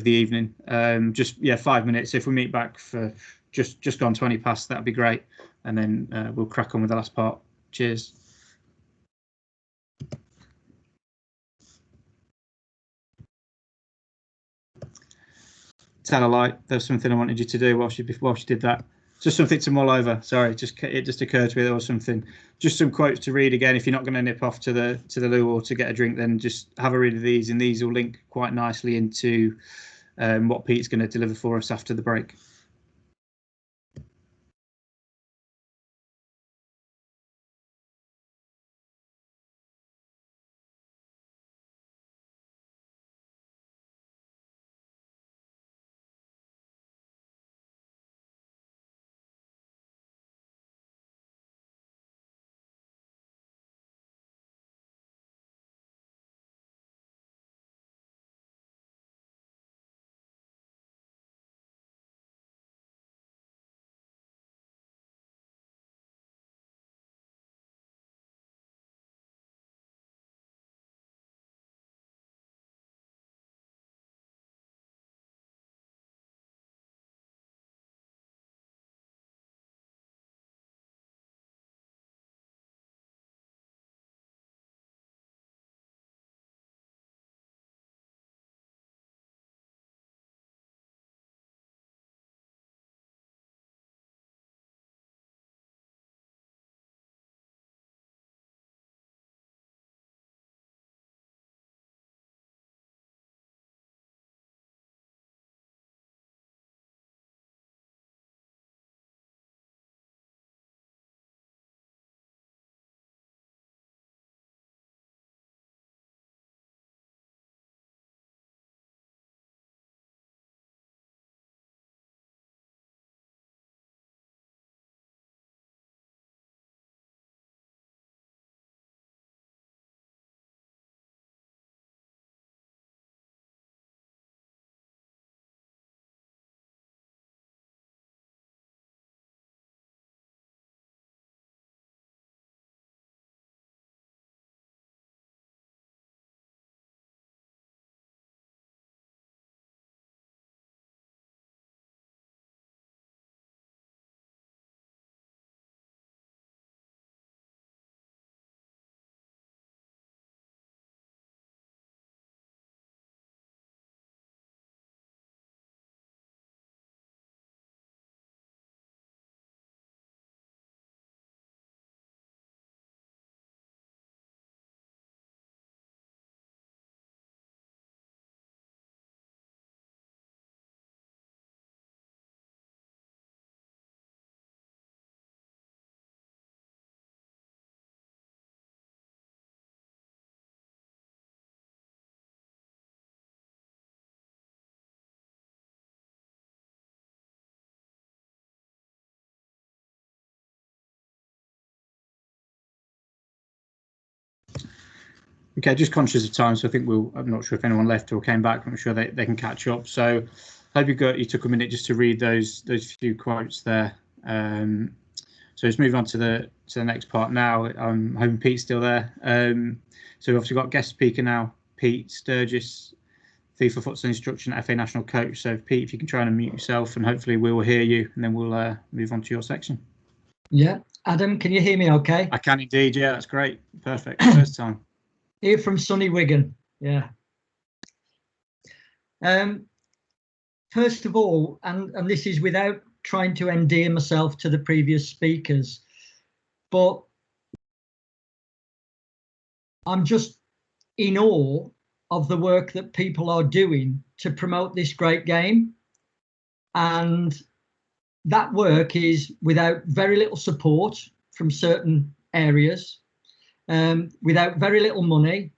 Speaker 1: evening. 5 minutes. If we meet back for just gone 20 past, that'd be great, and then we'll crack on with the last part. Cheers. Tell a lie. There's something I wanted you to do whilst you did that. Just something to mull over. Sorry, it just occurred to me there was something. Just some quotes to read again. If you're not going to nip off to the loo or to get a drink, then just have a read of these, and these will link quite nicely into what Pete's going to deliver for us after the break. Okay, just conscious of time, so I think I'm not sure if anyone left or came back. I'm sure they can catch up. So I hope you took a minute just to read those few quotes there. So just moving on to the next part now. I'm hoping Pete's still there. So we've obviously got guest speaker now, Pete Sturgess, FIFA Futsal Instructor and FA National Coach. So Pete, if you can try and unmute yourself, and hopefully we will hear you, and then we'll move on to your section.
Speaker 8: Yeah, Adam, can you hear me okay?
Speaker 1: I can indeed, yeah, that's great. Perfect, first time.
Speaker 8: Here from sunny Wigan, yeah. First of all, and this is without trying to endear myself to the previous speakers, but I'm just in awe of the work that people are doing to promote this great game. And that work is without very little support from certain areas, without very little money,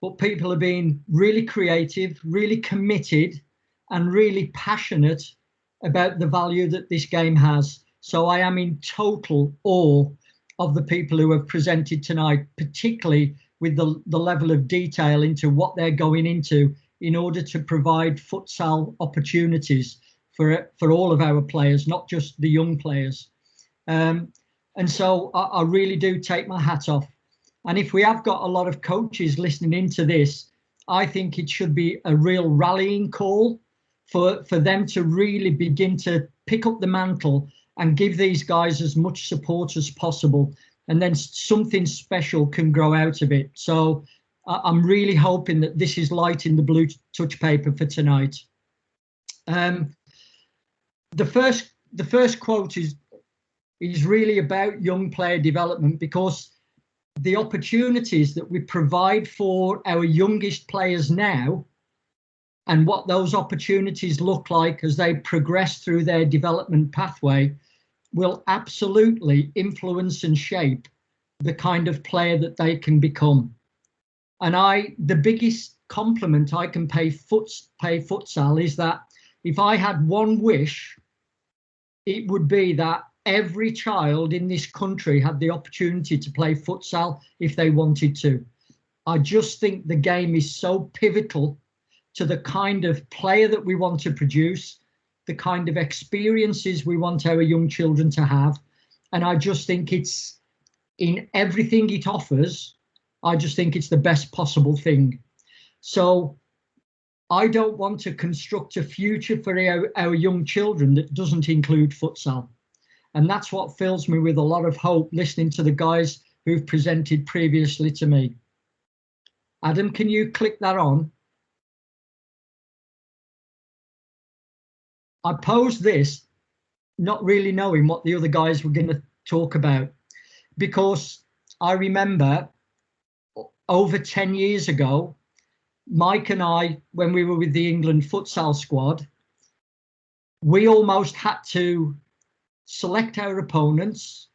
Speaker 8: but people are being really creative, really committed, and really passionate about the value that this game has. So I am in total awe of the people who have presented tonight, particularly with the level of detail into what they're going into in order to provide futsal opportunities for all of our players, not just the young players. And so I really do take my hat off. And if we have got a lot of coaches listening into this, I think it should be a real rallying call for them to really begin to pick up the mantle and give these guys as much support as possible. And then something special can grow out of it. So I'm really hoping that this is lighting the blue touch paper for tonight. The first quote is really about young player development, because the opportunities that we provide for our youngest players now and what those opportunities look like as they progress through their development pathway will absolutely influence and shape the kind of player that they can become. And the biggest compliment I can pay futsal is that if I had one wish, it would be that every child in this country had the opportunity to play futsal if they wanted to. I just think the game is so pivotal to the kind of player that we want to produce, the kind of experiences we want our young children to have. And I just think it's, in everything it offers, I just think it's the best possible thing. So I don't want to construct a future for our young children that doesn't include futsal. And that's what fills me with a lot of hope listening to the guys who've presented previously to me. Adam, can you click that on? I posed this not really knowing what the other guys were going to talk about, because I remember over 10 years ago, Mike and I, when we were with the England Futsal squad, we almost had to select our opponents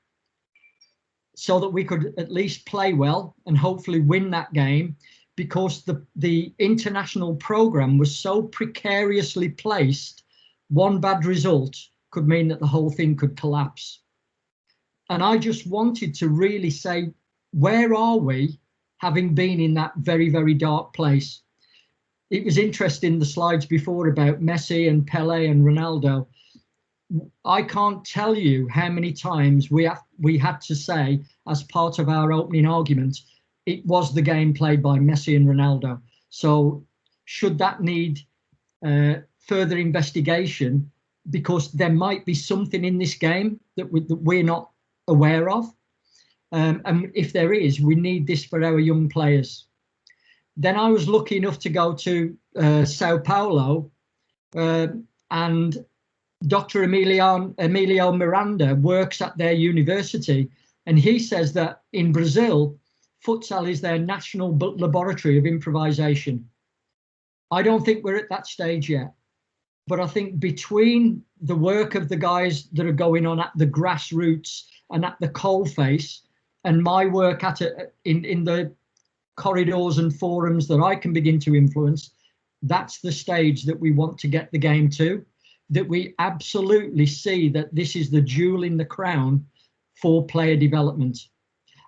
Speaker 8: so that we could at least play well and hopefully win that game, because the international program was so precariously placed. One bad result could mean that the whole thing could collapse. And I just wanted to really say, where are we, having been in that very, very dark place? It was interesting, the slides before about Messi and Pele and Ronaldo. I can't tell you how many times we had to say, as part of our opening argument, it was the game played by Messi and Ronaldo. So should that need further investigation, because there might be something in this game that we're not aware of. And if there is, we need this for our young players. Then I was lucky enough to go to Sao Paulo, and Dr. Emilio Miranda works at their university, and he says that in Brazil, futsal is their national laboratory of improvisation. I don't think we're at that stage yet, but I think between the work of the guys that are going on at the grassroots and at the coalface, and my work in the corridors and forums that I can begin to influence, that's the stage that we want to get the game to, that we absolutely see that this is the jewel in the crown for player development.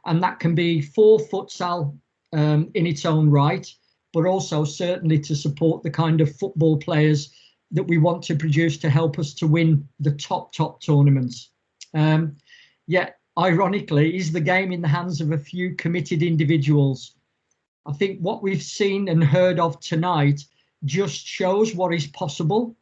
Speaker 8: And that can be for futsal in its own right, but also certainly to support the kind of football players that we want to produce to help us to win the top tournaments. Yeah, ironically, is the game in the hands of a few committed individuals. I think what we've seen and heard of tonight just shows what is possible.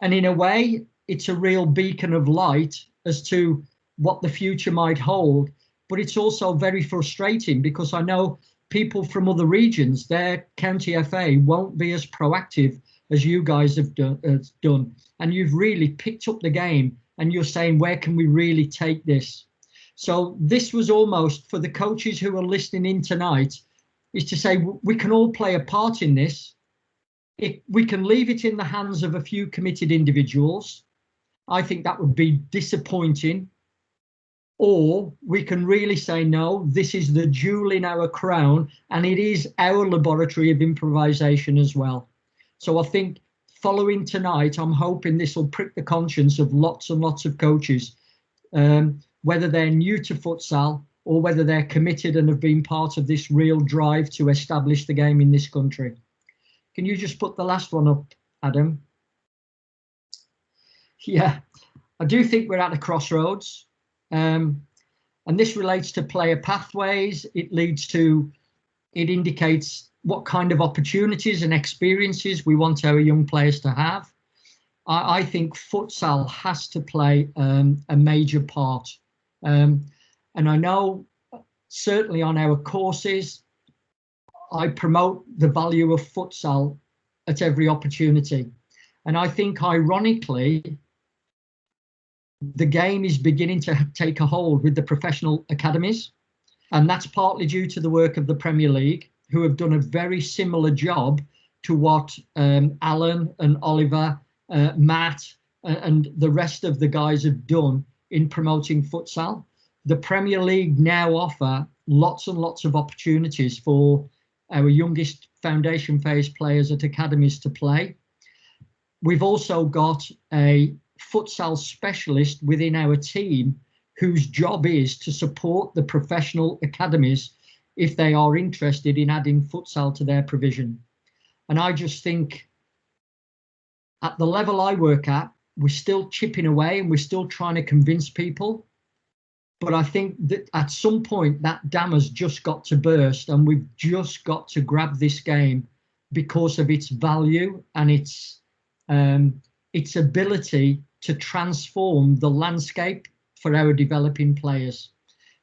Speaker 8: And in a way, it's a real beacon of light as to what the future might hold. But it's also very frustrating because I know people from other regions, their county FA won't be as proactive as you guys have done. And you've really picked up the game and you're saying, where can we really take this? So this was almost for the coaches who are listening in tonight, is to say we can all play a part in this. We can leave it in the hands of a few committed individuals. I think that would be disappointing. Or we can really say, no, this is the jewel in our crown, and it is our laboratory of improvisation as well. So I think following tonight, I'm hoping this will prick the conscience of lots and lots of coaches, whether they're new to futsal or whether they're committed and have been part of this real drive to establish the game in this country. Can you just put the last one up, Adam? Yeah, I do think we're at a crossroads. And this relates to player pathways. It indicates what kind of opportunities and experiences we want our young players to have. I think futsal has to play a major part. And I know certainly on our courses, I promote the value of futsal at every opportunity. And I think ironically, the game is beginning to take a hold with the professional academies. And that's partly due to the work of the Premier League, who have done a very similar job to what Alan and Oliver, Matt, and the rest of the guys have done in promoting futsal. The Premier League now offer lots and lots of opportunities for our youngest foundation phase players at academies to play. We've also got a futsal specialist within our team whose job is to support the professional academies if they are interested in adding futsal to their provision. And I just think at the level I work at, we're still chipping away and we're still trying to convince people. But I think that at some point that dam has just got to burst, and we've just got to grab this game because of its value and its ability to transform the landscape for our developing players.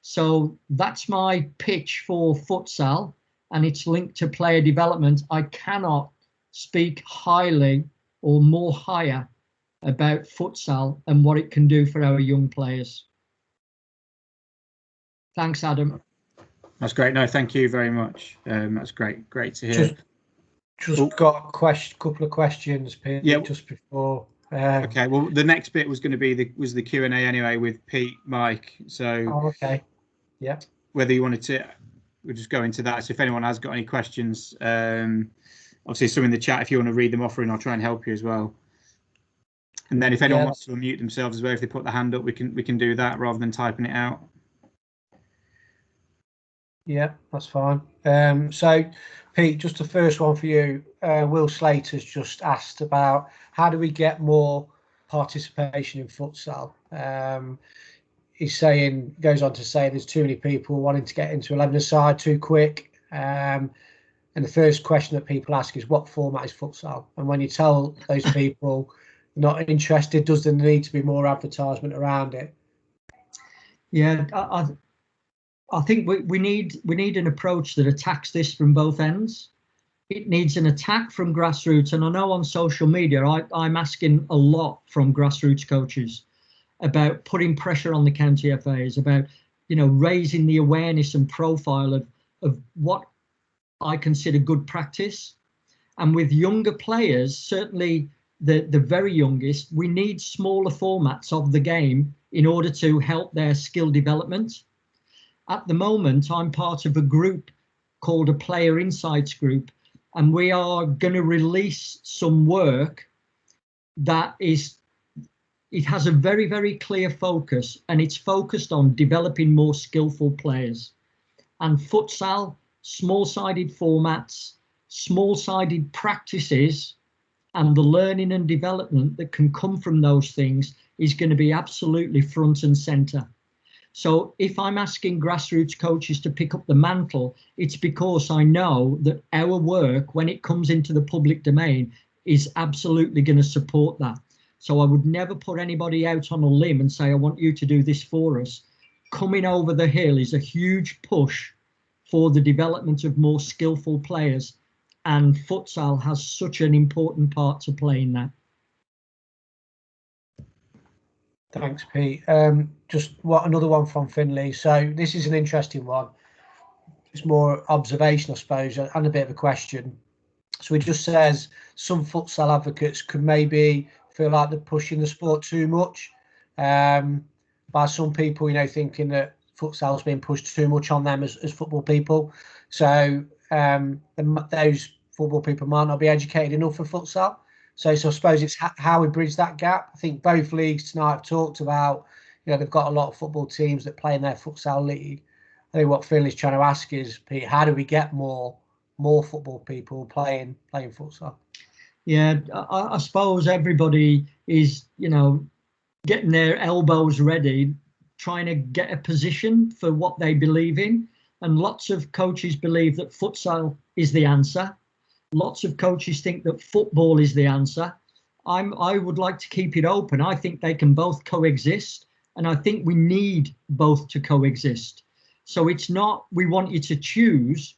Speaker 8: So that's my pitch for futsal, and it's linked to player development. I cannot speak highly or more higher about futsal and what it can do for our young players. Thanks, Adam.
Speaker 1: That's great. No, thank you very much. That's great. Great to hear.
Speaker 4: Just got a couple of questions, Pete,
Speaker 1: yeah.
Speaker 4: Just before.
Speaker 1: Okay. Well, the next bit was going to be the Q&A anyway with Pete, Mike. So.
Speaker 4: Oh, okay. Yeah.
Speaker 1: Whether you wanted to, we'll just go into that. So if anyone has got any questions, obviously some in the chat. If you want to read them off, and I'll try and help you as well. And then if anyone wants to unmute themselves as well, if they put their hand up, we can do that rather than typing it out.
Speaker 4: Yeah, that's fine. So, Pete, just the first one for you. Will Slater's just asked about how do we get more participation in futsal. He's goes on to say there's too many people wanting to get into 11-a-side too quick. And the first question that people ask is, what format is futsal? And when you tell those people not interested, does there need to be more advertisement around it?
Speaker 8: Yeah, I think we need an approach that attacks this from both ends. It needs an attack from grassroots, and I know on social media I'm asking a lot from grassroots coaches about putting pressure on the county FAs, about raising the awareness and profile of what I consider good practice. And with younger players, certainly the very youngest, we need smaller formats of the game in order to help their skill development. At the moment, I'm part of a group called a Player Insights Group, and we are going to release some work that it has a very, very clear focus, and it's focused on developing more skillful players. And futsal, small-sided formats, small-sided practices, and the learning and development that can come from those things is going to be absolutely front and center. So if I'm asking grassroots coaches to pick up the mantle, it's because I know that our work, when it comes into the public domain, is absolutely going to support that. So I would never put anybody out on a limb and say, I want you to do this for us. Coming over the hill is a huge push for the development of more skillful players. And futsal has such an important part to play in that.
Speaker 4: Thanks, Pete. Just another one from Finley. So this is an interesting one. It's more observation, I suppose, and a bit of a question. So it just says some futsal advocates could maybe feel like they're pushing the sport too much. By some people, thinking that futsal's being pushed too much on them as football people. So those football people might not be educated enough for futsal. So I suppose it's how we bridge that gap. I think both leagues tonight have talked about, they've got a lot of football teams that play in their futsal league. I think what Finley's trying to ask is, Pete, how do we get more football people playing futsal?
Speaker 8: Yeah, I suppose everybody is, getting their elbows ready, trying to get a position for what they believe in. And lots of coaches believe that futsal is the answer. Lots of coaches think that football is the answer. I would like to keep it open. I think they can both coexist, and I think we need both to coexist. So it's not we want you to choose.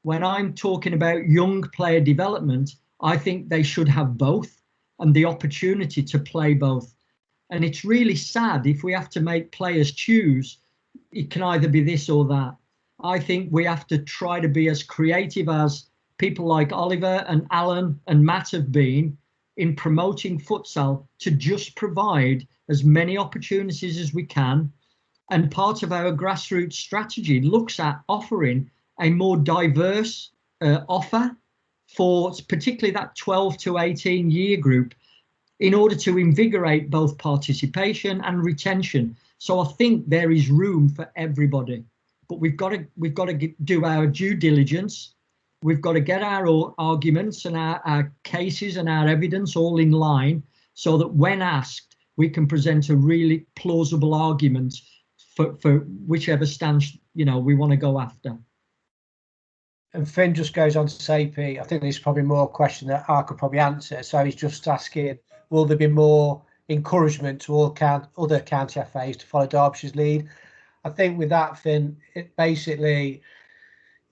Speaker 8: When I'm talking about young player development, I think they should have both and the opportunity to play both. And it's really sad if we have to make players choose. It can either be this or that. I think we have to try to be as creative as people like Oliver and Alan and Matt have been in promoting futsal, to just provide as many opportunities as we can. And part of our grassroots strategy looks at offering a more diverse offer for particularly that 12 to 18 year group, in order to invigorate both participation and retention. So I think there is room for everybody, but we've got to do our due diligence. We've got to get our arguments and our cases and our evidence all in line, so that when asked, we can present a really plausible argument for whichever stance we want to go after.
Speaker 4: And Finn just goes on to say, Pete, I think there's probably more question that I could probably answer. So he's just asking, will there be more encouragement to all other county FAs to follow Derbyshire's lead? I think with that, Finn, it basically,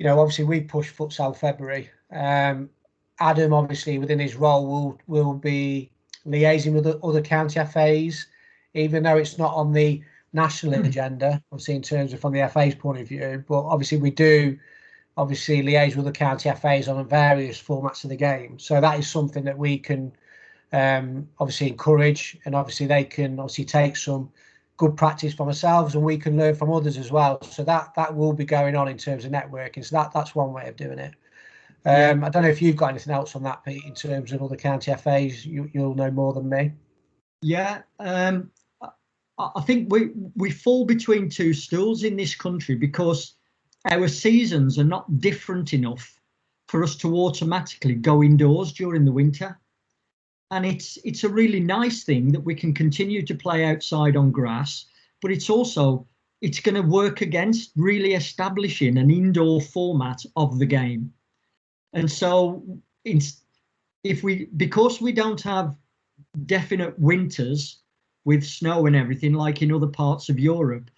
Speaker 4: obviously we push Futsal February. Adam, obviously, within his role, will be liaising with the other county FAs, even though it's not on the national agenda, obviously in terms of from the FA's point of view. But obviously we do liaise with the county FAs on various formats of the game. So that is something that we can obviously encourage, and obviously they can take some good practice from ourselves, and we can learn from others as well. So that will be going on in terms of networking. So that's one way of doing it. I don't know if you've got anything else on that, Pete, in terms of other county FAs. You'll know more than me.
Speaker 8: Yeah, I think we fall between two stools in this country, because our seasons are not different enough for us to automatically go indoors during the winter. And it's a really nice thing that we can continue to play outside on grass, but it's going to work against really establishing an indoor format of the game. And so because we don't have definite winters with snow and everything like in other parts of Europe,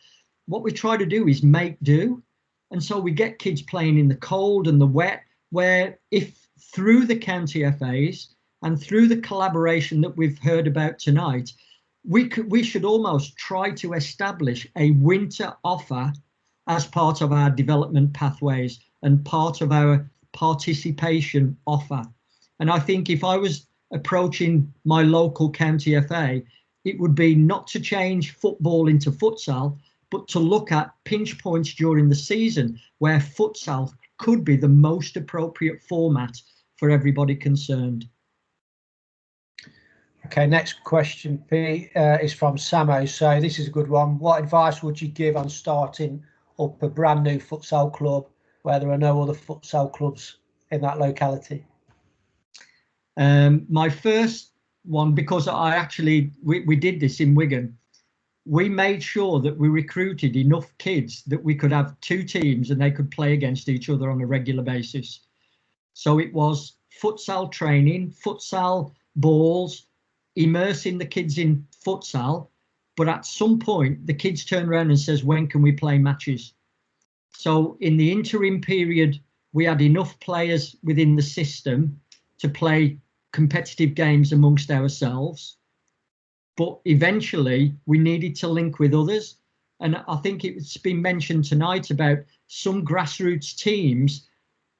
Speaker 8: what we try to do is make do. And so we get kids playing in the cold and the wet, where if through the county FAs and through the collaboration that we've heard about tonight, we should almost try to establish a winter offer as part of our development pathways and part of our participation offer. And I think if I was approaching my local county FA, it would be not to change football into futsal, but to look at pinch points during the season where futsal could be the most appropriate format for everybody concerned.
Speaker 4: Okay, next question, Pete, is from Samo. So this is a good one. What advice would you give on starting up a brand new futsal club where there are no other futsal clubs in that locality?
Speaker 8: My first one, because we did this in Wigan, we made sure that we recruited enough kids that we could have 2 teams and they could play against each other on a regular basis. So it was futsal training, futsal balls, immersing the kids in futsal. But at some point, the kids turn around and says, when can we play matches? So in the interim period, we had enough players within the system to play competitive games amongst ourselves. But eventually we needed to link with others. And I think it's been mentioned tonight about some grassroots teams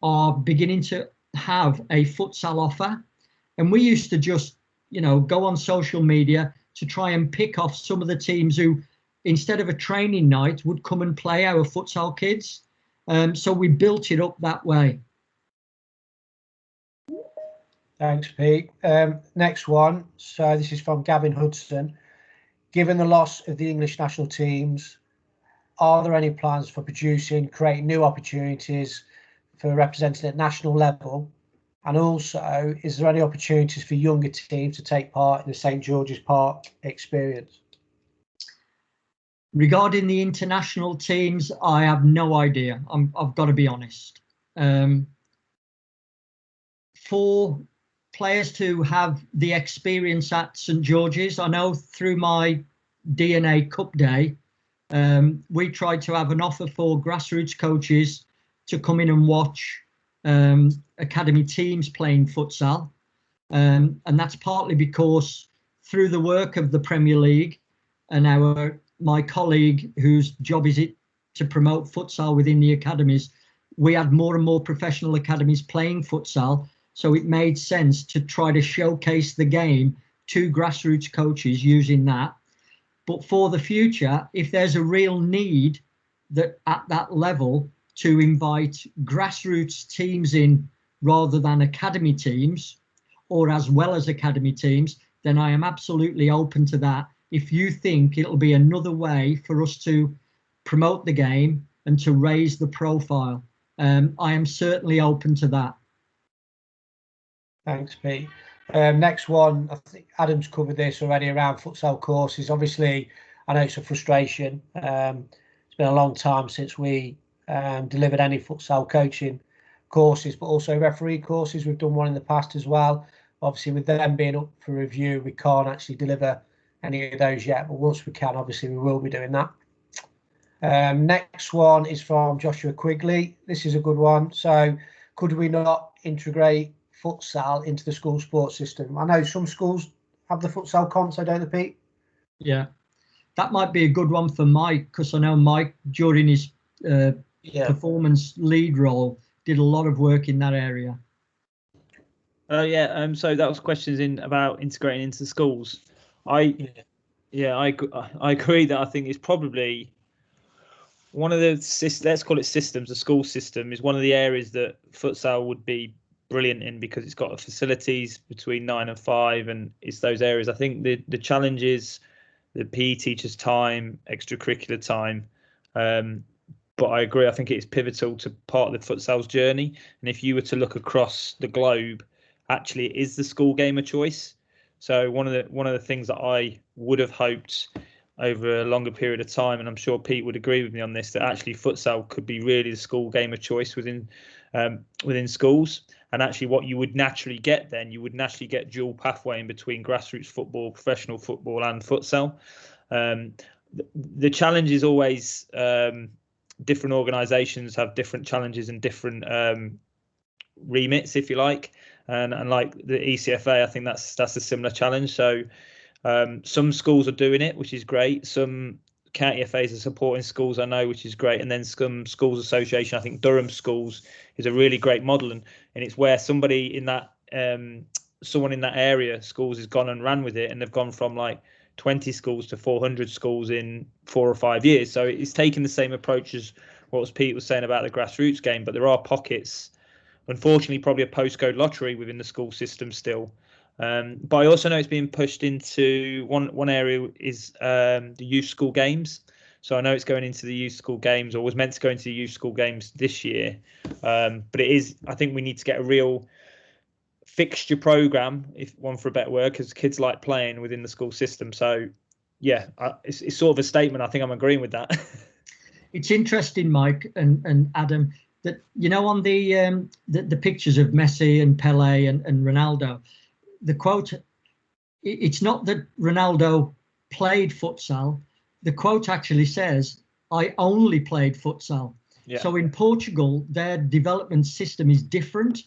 Speaker 8: are beginning to have a futsal offer. And we used to just, go on social media to try and pick off some of the teams who, instead of a training night, would come and play our futsal kids. So we built it up that way.
Speaker 4: Thanks, Pete. Next one. So this is from Gavin Hudson. Given the loss of the English national teams, are there any plans for creating new opportunities for representing at national level? And also, is there any opportunities for younger teams to take part in the St George's Park experience?
Speaker 8: Regarding the international teams, I have no idea. I've got to be honest. For players to have the experience at St George's, I know through my DNA Cup Day, we tried to have an offer for grassroots coaches to come in and watch academy teams playing futsal. And that's partly because through the work of the Premier League and my colleague whose job is it to promote futsal within the academies, we had more and more professional academies playing futsal. So it made sense to try to showcase the game to grassroots coaches using that. But for the future, if there's a real need that at that level to invite grassroots teams in rather than academy teams, or as well as academy teams, then I am absolutely open to that. If you think it'll be another way for us to promote the game and to raise the profile, I am certainly open to that.
Speaker 4: Thanks, Pete. Next one, I think Adam's covered this already around futsal courses. Obviously, I know it's a frustration. It's been a long time since we delivered any futsal coaching courses, but also referee courses. We've done one in the past as well. Obviously, with them being up for review, we can't actually deliver any of those yet, but once we can, obviously, we will be doing that. Next one is from Joshua Quigley. This is a good one. So, could we not integrate futsal into the school sports system? I know some schools have the futsal comps, don't they, Pete?
Speaker 8: Yeah, that might be a good one for Mike, because I know Mike, during his performance lead role, did a lot of work in that area.
Speaker 5: So that was questions about integrating into schools. I agree that I think it's probably one of the, let's call it systems, the school system is one of the areas that futsal would be brilliant in, because it's got facilities between 9 and 5, and it's those areas. I think the challenge is the PE teachers' time, extracurricular time. But I agree, I think it's pivotal to part of the futsal's journey. And if you were to look across the globe, actually it is the school game of choice. So one of the things that I would have hoped over a longer period of time, and I'm sure Pete would agree with me on this, that actually futsal could be really the school game of choice within schools. And actually what you would naturally get then, you would naturally get dual pathway in between grassroots football, professional football and futsal. The challenge is always different organisations have different challenges and different remits, if you like. And like the ECFA, I think that's a similar challenge. So some schools are doing it, which is great. Some county FAs are supporting schools, I know, which is great. And then some schools association, I think Durham Schools is a really great model, and it's where somebody in that someone in that area, schools, has gone and ran with it, and they've gone from like 20 schools to 400 schools in 4 or 5 years. So it's taken the same approach as what Pete was saying about the grassroots game, but there are pockets, unfortunately, probably a postcode lottery within the school system still. But I also know it's being pushed into one area is the youth school games. So I know it's going into the youth school games, or was meant to go into the youth school games this year. But it is, I think we need to get a real fixture program, if one for a better word, because kids like playing within the school system. So yeah, it's sort of a statement. I think I'm agreeing with that.
Speaker 8: It's interesting, Mike and Adam, that on the pictures of Messi and Pele and Ronaldo, the quote, it's not that Ronaldo played futsal. The quote actually says, "I only played futsal." Yeah. So in Portugal, their development system is different.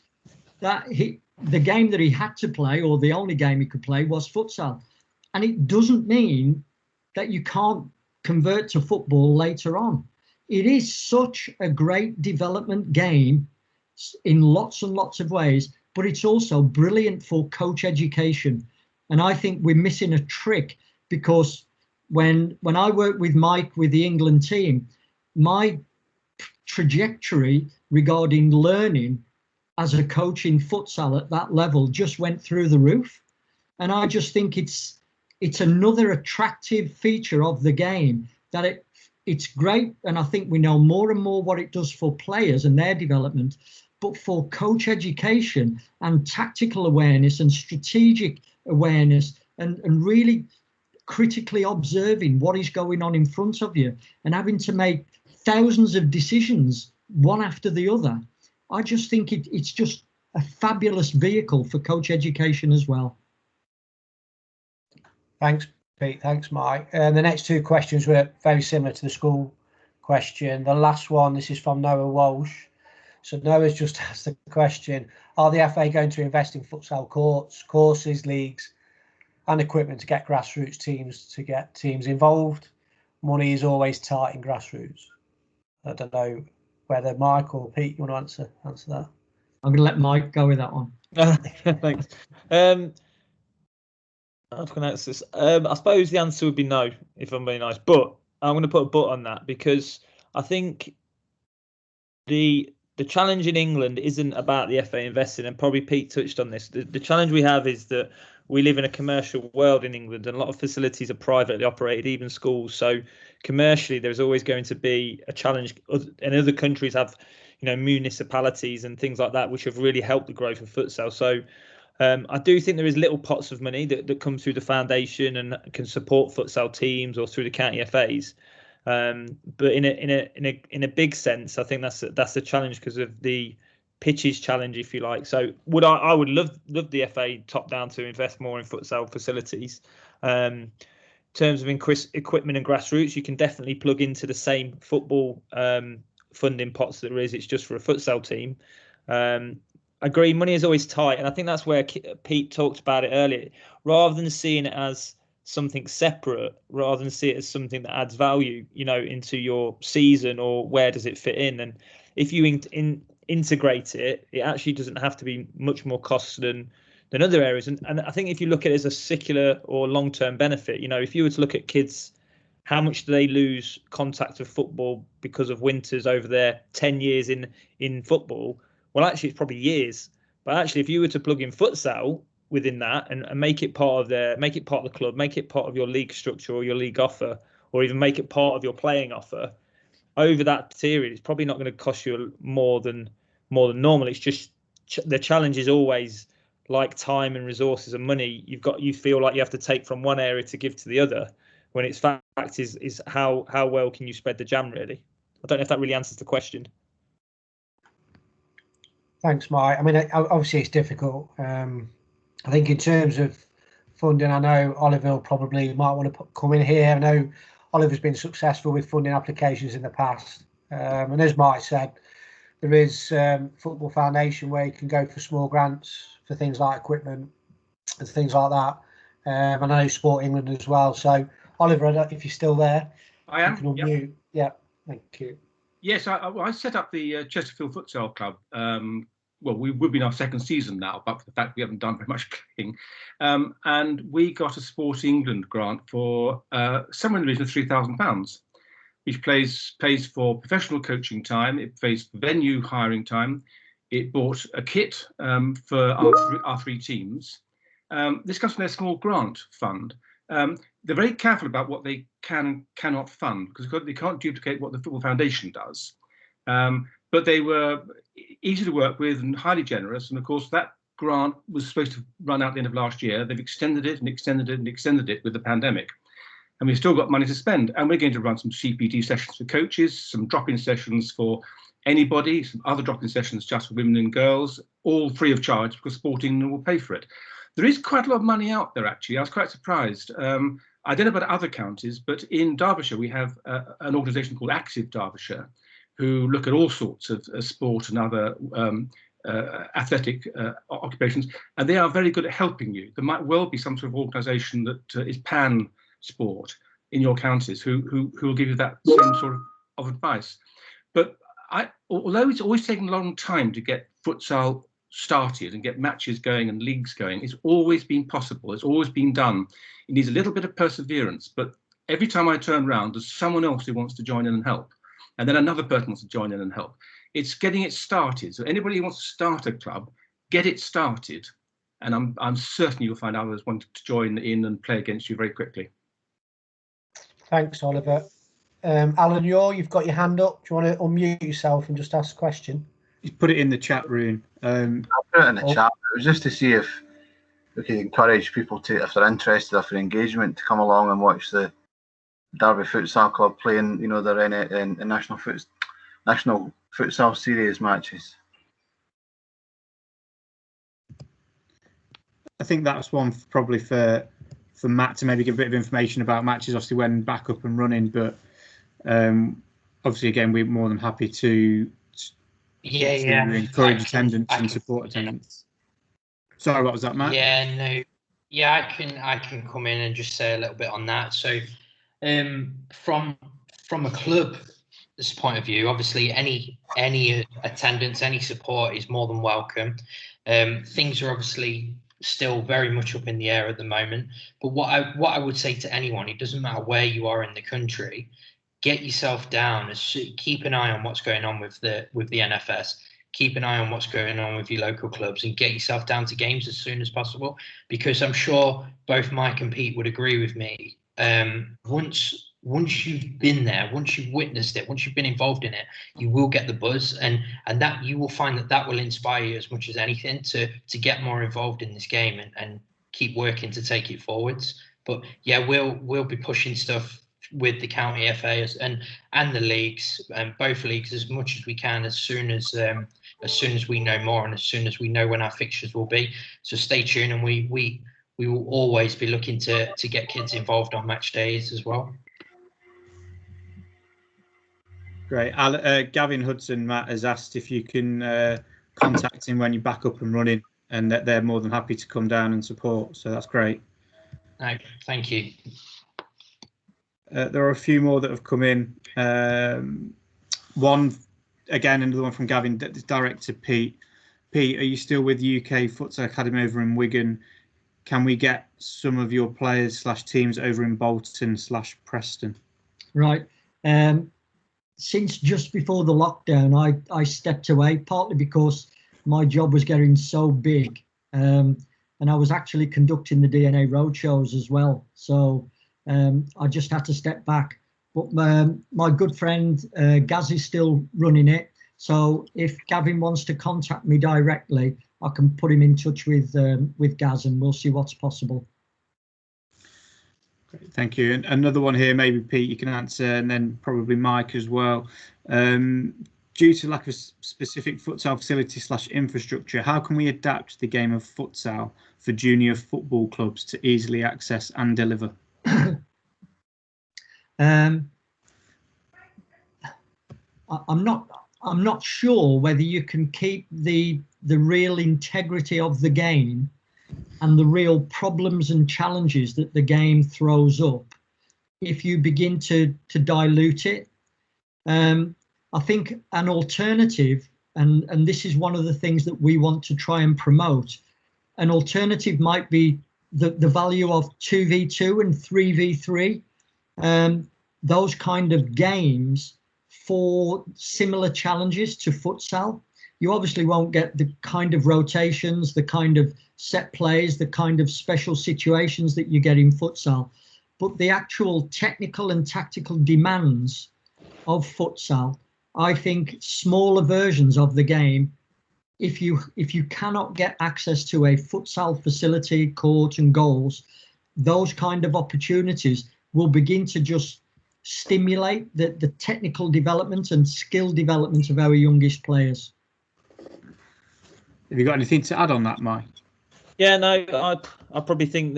Speaker 8: The game that he had to play, or the only game he could play, was futsal. And it doesn't mean that you can't convert to football later on. It is such a great development game in lots and lots of ways, but it's also brilliant for coach education. And I think we're missing a trick, because when I worked with Mike with the England team, my trajectory regarding learning as a coach in futsal at that level just went through the roof. And I just think it's another attractive feature of the game, that it's great, and I think we know more and more what it does for players and their development, but for coach education and tactical awareness and strategic awareness and really critically observing what is going on in front of you and having to make thousands of decisions one after the other. I just think it's just a fabulous vehicle for coach education as well.
Speaker 4: Thanks, Pete. Thanks, Mike. The next two questions were very similar to the school question. The last one, this is from Noah Walsh. So Noah's just asked the question, are the FA going to invest in futsal courts, courses, leagues and equipment to get grassroots teams involved? Money is always tight in grassroots. I don't know whether Mike or Pete, you want to answer that?
Speaker 8: I'm going to let Mike go with that one.
Speaker 5: Thanks. I suppose the answer would be no, if I'm being nice, but I'm going to put a but on that, because I think the challenge in England isn't about the FA investing, and probably Pete touched on this. The challenge we have is that we live in a commercial world in England, and a lot of facilities are privately operated, even schools. So commercially, there's always going to be a challenge. And other countries have, municipalities and things like that, which have really helped the growth of futsal. So I do think there is little pots of money that come through the foundation and can support futsal teams or through the county FAs. But in a big sense, I think that's the challenge because of the pitches challenge, if you like. So I would love the FA top down to invest more in futsal facilities. In terms of equipment and grassroots, you can definitely plug into the same football funding pots that there is. It's just for a futsal team. I agree, money is always tight, and I think that's where Pete talked about it earlier. Rather than seeing it as something separate, rather than see it as something that adds value, into your season, or where does it fit in? And if you integrate it, it actually doesn't have to be much more cost than other areas. And I think if you look at it as a secular or long-term benefit, if you were to look at kids, how much do they lose contact of football because of winters over their 10 years in football? Well, actually, it's probably years. But actually, if you were to plug in futsal within that and make it part of the club, make it part of your league structure or your league offer, or even make it part of your playing offer, over that period, it's probably not going to cost you more than normal. It's just the challenge is always, like time and resources and money, you feel like you have to take from one area to give to the other, when its fact is how well can you spread the jam, really. I don't know if that really answers the question.
Speaker 4: Thanks, Mike. I mean, obviously it's difficult. I think in terms of funding, I know Oliver probably might want to come in here. I know Oliver's been successful with funding applications in the past. And as Mike said, there is Football Foundation where you can go for small grants for things like equipment and things like that. And I know Sport England as well. So, Oliver, if you're still there.
Speaker 2: I am.
Speaker 4: You can unmute. Yeah, thank you.
Speaker 2: Yes, I set up the Chesterfield Futsal Club. Well, we would be in our second season now, but for the fact we haven't done very much playing. And we got a Sport England grant for somewhere in the region of £3,000, which pays for professional coaching time. It pays for venue hiring time. It bought a kit for our three teams. This comes from their small grant fund. They're very careful about what they cannot fund, because they can't duplicate what the Football Foundation does. But they were easy to work with and highly generous. And of course, that grant was supposed to run out at the end of last year. They've extended it and extended it and extended it with the pandemic. and we've still got money to spend. And we're going to run some CPD sessions for coaches, some drop-in sessions for anybody, some other drop-in sessions just for women and girls, all free of charge because Sporting will pay for it. There is quite a lot of money out there, actually. I was quite surprised. I don't know about other counties, but in Derbyshire, we have an organisation called Active Derbyshire, who look at all sorts of sport and other athletic occupations, and they are very good at helping you. There might well be some sort of organisation that is pan sport in your counties who will give you that same sort of advice. But although it's always taken a long time to get futsal started and get matches going and leagues going, it's always been possible. It's always been done. It needs a little bit of perseverance, but every time I turn around, there's someone else who wants to join in and help. And then another person wants to join in and help. It's getting it started. So anybody who wants to start a club, get it started. And I'm certain you'll find others wanting to join in and play against you very quickly.
Speaker 4: Thanks, Oliver. Alan, you've got your hand up. Do you want to unmute yourself and just ask a question?
Speaker 1: You put it in the chat room.
Speaker 6: I'll put it in the chat. It was just to see if we could encourage people to, if they're interested, if they're engagement, to come along and watch the Derby Futsal Club playing, you know, their in national futsal series matches.
Speaker 1: I think that's one probably for Matt to maybe give a bit of information about matches, obviously when back up and running. But obviously, again, we're more than happy to encourage attendance and support attendance. Sorry, what was that, Matt?
Speaker 7: I can come in and just say a little bit on that. So from a club's point of view, obviously any attendance, any support is more than welcome. Things are obviously still very much up in the air at the moment, but what I would say to anyone, it doesn't matter where you are in the country, get yourself down, keep an eye on what's going on with the NFS, keep an eye on what's going on with your local clubs, and get yourself down to games as soon as possible, because I'm sure both Mike and Pete would agree with me. Once you've been there, once you've witnessed it, once you've been involved in it, you will get the buzz, and that you will find that will inspire you as much as anything to get more involved in this game and keep working to take it forwards. But yeah, we'll be pushing stuff with the county FA and the leagues, and both leagues, as much as we can, as soon as we know more and as soon as we know when our fixtures will be. So stay tuned, and we will always be looking to get kids involved on match days as well.
Speaker 1: Great. Gavin Hudson, Matt, has asked if you can contact him when you're back up and running, and that they're more than happy to come down and support. So that's great.
Speaker 7: No, thank you.
Speaker 1: There are a few more that have come in. One, again, another one from Gavin, direct to Pete. Pete, are you still with UK Futsal Academy over in Wigan? Can we get some of your players / teams over in Bolton / Preston?
Speaker 8: Right. Since just before the lockdown, I stepped away, partly because my job was getting so big, and I was actually conducting the DNA roadshows as well. So I just had to step back. But my good friend Gaz is still running it. So if Gavin wants to contact me directly, I can put him in touch with Gaz, and we'll see what's possible.
Speaker 1: Great, thank you. And another one here, maybe Pete, you can answer, and then probably Mike as well. Due to lack of specific futsal facility / infrastructure, how can we adapt the game of futsal for junior football clubs to easily access and deliver?
Speaker 8: I'm not sure whether you can keep the real integrity of the game and the real problems and challenges that the game throws up if you begin to dilute it. I think an alternative, and this is one of the things that we want to try and promote, an alternative might be the value of 2v2 and 3v3, those kind of games for similar challenges to futsal. You obviously won't get the kind of rotations, the kind of set plays, the kind of special situations that you get in futsal, but the actual technical and tactical demands of futsal, I think smaller versions of the game, if you cannot get access to a futsal facility, court and goals, those kind of opportunities will begin to just stimulate the technical development and skill development of our youngest players.
Speaker 1: Have you got anything to add on that, Mike?
Speaker 5: Yeah, no, I probably think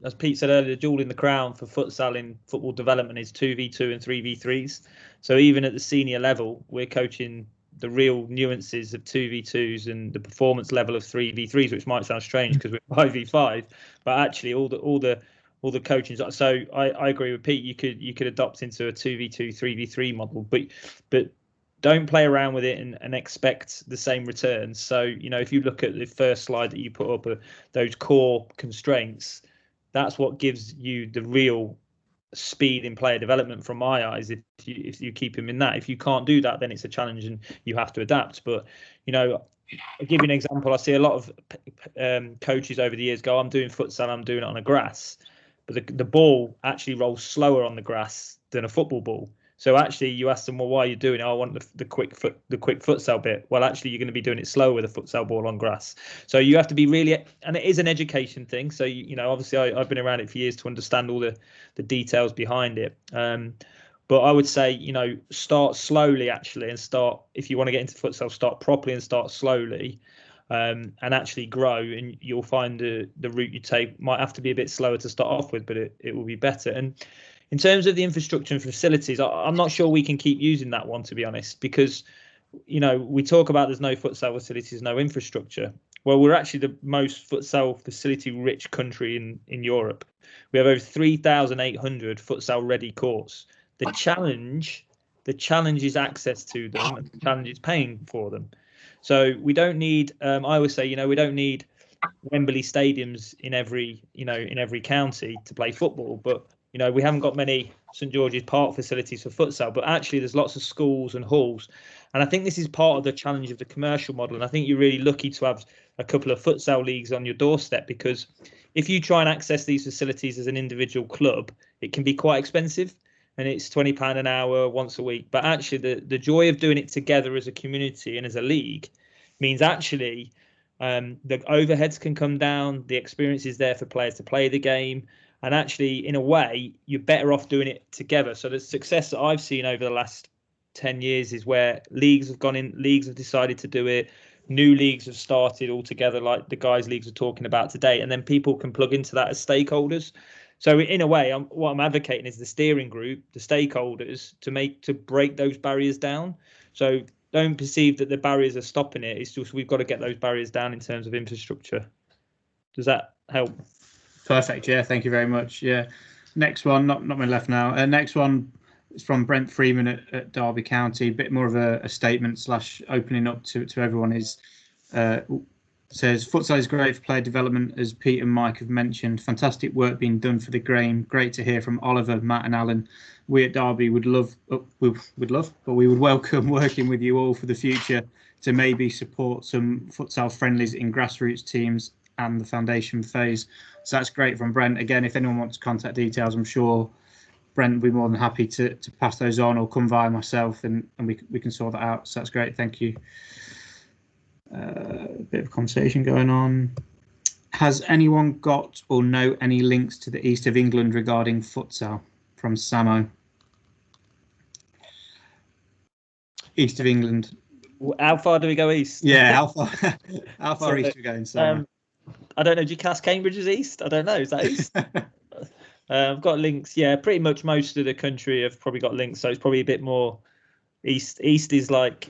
Speaker 5: as Pete said earlier, the jewel in the crown for futsal in football development is 2v2 and 3v3s. So even at the senior level, we're coaching the real nuances of 2v2s and the performance level of 3v3s, which might sound strange because we're 5v5, but actually all the coaching. So I agree with Pete. You could adopt into a 2v2 3v3 model, but don't play around with it and expect the same returns. So, if you look at the first slide that you put up, those core constraints, that's what gives you the real speed in player development from my eyes. If you keep him in that, if you can't do that, then it's a challenge and you have to adapt. But, I'll give you an example. I see a lot of coaches over the years go, I'm doing futsal, I'm doing it on a grass. But the ball actually rolls slower on the grass than a football ball. So actually, you ask them, well, why are you doing it? I want the quick futsal bit. Well, actually, you're going to be doing it slower with a futsal ball on grass. So you have to be really, and it is an education thing. So obviously, I've been around it for years to understand all the details behind it. But I would say, start slowly actually, and start, if you want to get into futsal, start properly and start slowly, and actually grow. And you'll find the route you take might have to be a bit slower to start off with, but it will be better. And in terms of the infrastructure and facilities, I'm not sure we can keep using that one, to be honest, because, we talk about there's no futsal facilities, no infrastructure. Well, we're actually the most futsal facility rich country in Europe. We have over 3,800 futsal ready courts. The challenge is access to them, and the challenge is paying for them. So we don't need, I always say, we don't need Wembley stadiums in every county to play football, but we haven't got many St George's Park facilities for futsal, but actually there's lots of schools and halls. And I think this is part of the challenge of the commercial model. And I think you're really lucky to have a couple of futsal leagues on your doorstep, because if you try and access these facilities as an individual club, it can be quite expensive, and it's £20 an hour once a week. But actually the joy of doing it together as a community and as a league means actually the overheads can come down, the experience is there for players to play the game. And actually, in a way, you're better off doing it together. So the success that I've seen over the last 10 years is where leagues have gone in, leagues have decided to do it, new leagues have started all together, like the guys' leagues are talking about today, and then people can plug into that as stakeholders. So in a way, what I'm advocating is the steering group, the stakeholders, to break those barriers down. So don't perceive that the barriers are stopping it. It's just we've got to get those barriers down in terms of infrastructure. Does that help?
Speaker 1: Perfect. Yeah, thank you very much. Yeah, next one, not my left now. Next one is from Brent Freeman at Derby County. A bit more of a statement / opening up to everyone. Says futsal is great for player development, as Pete and Mike have mentioned. Fantastic work being done for the game. Great to hear from Oliver, Matt, and Alan. We at Derby would welcome working with you all for the future to maybe support some futsal friendlies in grassroots teams and the foundation phase. So that's great from Brent. Again, if anyone wants contact details, I'm sure Brent will be more than happy to pass those on, or come via myself and we can sort that out. So that's great. Thank you. A bit of conversation going on. Has anyone got or know any links to the east of England regarding futsal? From Samo. East of England.
Speaker 5: How far do we go east?
Speaker 1: Yeah, how far east are we going, Samo?
Speaker 5: I don't know. Do you class Cambridge as east? I don't know. Is that east? I've got links. Yeah, pretty much most of the country have probably got links. So it's probably a bit more east. East is like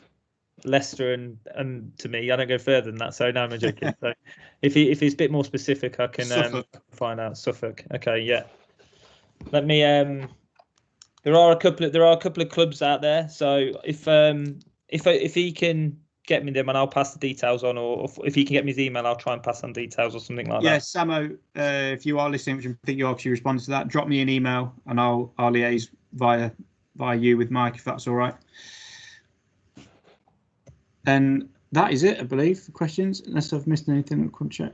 Speaker 5: Leicester and to me, I don't go further than that. So no, I'm joking. So if it's a bit more specific, I can find out. Suffolk. Okay, yeah. Let me. There are a couple of clubs out there. So if he can get me them, and I'll pass the details on, or if you can get me his email, I'll try and pass on details or something like that. Yeah,
Speaker 1: Samo, if you are listening, which I think you actually responded to that, drop me an email and I'll liaise via you with Mike, if that's all right. And that is it, I believe, for questions, unless I've missed anything. We'll come check.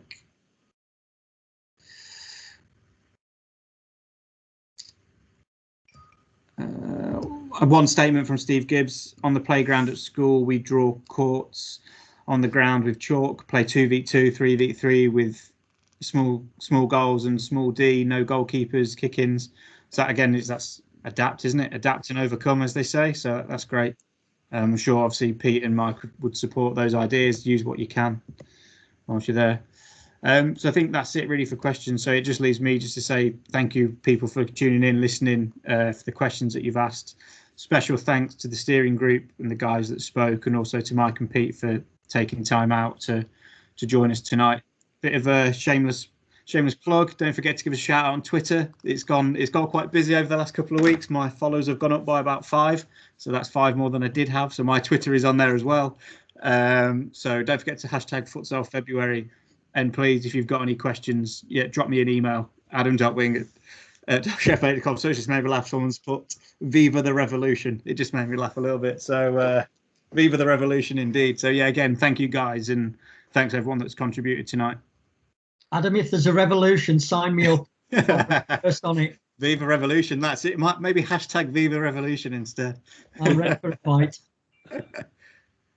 Speaker 1: One statement from Steve Gibbs: on the playground at school, we draw courts on the ground with chalk, play 2v2, 3v3 with small goals and small D, no goalkeepers, kick-ins. So again, that's adapt, isn't it? Adapt and overcome, as they say. So that's great. I'm sure obviously Pete and Mike would support those ideas. Use what you can whilst you're there. So I think that's it really for questions. So it just leaves me just to say thank you, people, for tuning in, listening, for the questions that you've asked. Special thanks to the steering group and the guys that spoke, and also to Mike and Pete for taking time out to join us tonight. Bit of a shameless plug. Don't forget to give us a shout out on Twitter. It's got quite busy over the last couple of weeks. My followers have gone up by about 5, so that's 5 more than I did have. So my Twitter is on there as well. So don't forget to hashtag Futsal February. And please, if you've got any questions, drop me an email, adam.wing@derbyshire.com. So it just made me laugh. Someone's put Viva the Revolution. It just made me laugh a little bit. So Viva the Revolution indeed. So yeah, again, thank you guys, and thanks everyone that's contributed tonight.
Speaker 8: Adam, if there's a revolution, sign me up. First on it.
Speaker 1: Viva Revolution, that's it. Maybe hashtag Viva Revolution instead.
Speaker 8: I'm ready for a fight.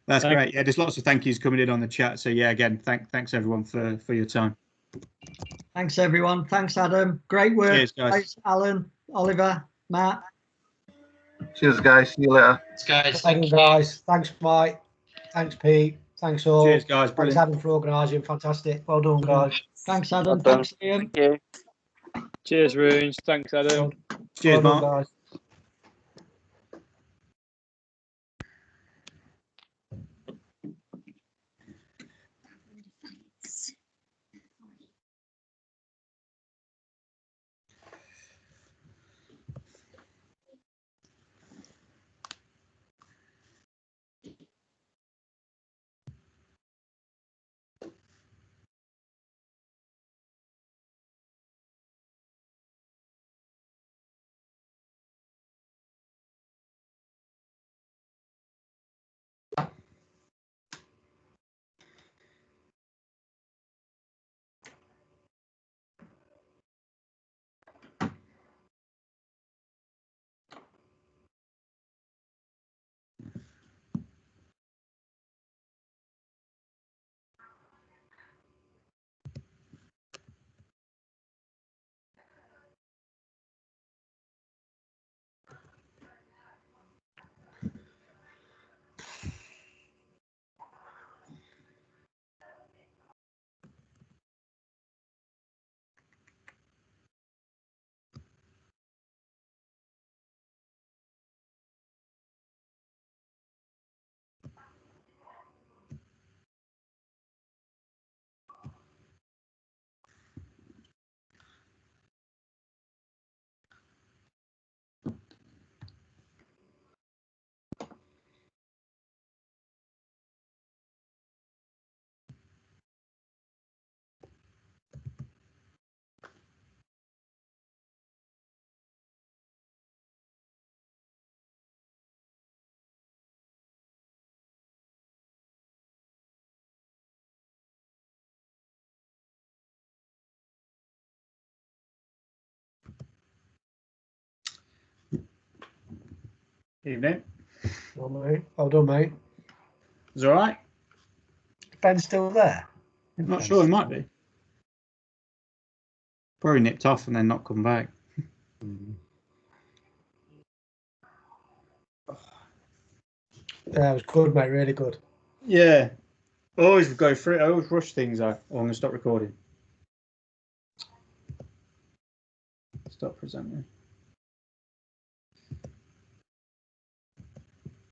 Speaker 1: That's great. Yeah, there's lots of thank yous coming in on the chat. So yeah, again, thanks everyone for your time.
Speaker 8: Thanks everyone. Thanks Adam. Great work.
Speaker 1: Cheers, guys.
Speaker 8: Thanks Alan, Oliver, Matt.
Speaker 6: Cheers, guys. See you later.
Speaker 7: Thanks, guys.
Speaker 4: Thank you, guys. Thanks, Mike. Thanks, Pete. Thanks all.
Speaker 1: Cheers, guys.
Speaker 4: Thanks,
Speaker 1: Brilliant.
Speaker 4: Adam, for organising. Fantastic. Well done, guys.
Speaker 8: Thanks, Adam.
Speaker 9: Well done.
Speaker 8: Thanks, Liam.
Speaker 9: Thank you. Cheers, Runes. Thanks, Adam.
Speaker 1: Cheers,
Speaker 4: Well done,
Speaker 1: Mark.
Speaker 4: guys.
Speaker 1: Evening.
Speaker 4: Well, mate. Well done, mate.
Speaker 1: Is it all right?
Speaker 4: Ben's still there?
Speaker 1: I'm not sure. He might be. Probably nipped off and then not come back.
Speaker 4: Yeah, it was good, mate. Really good.
Speaker 1: Yeah. I always go through it. I always rush things out. Oh, I'm going to stop recording. Stop presenting.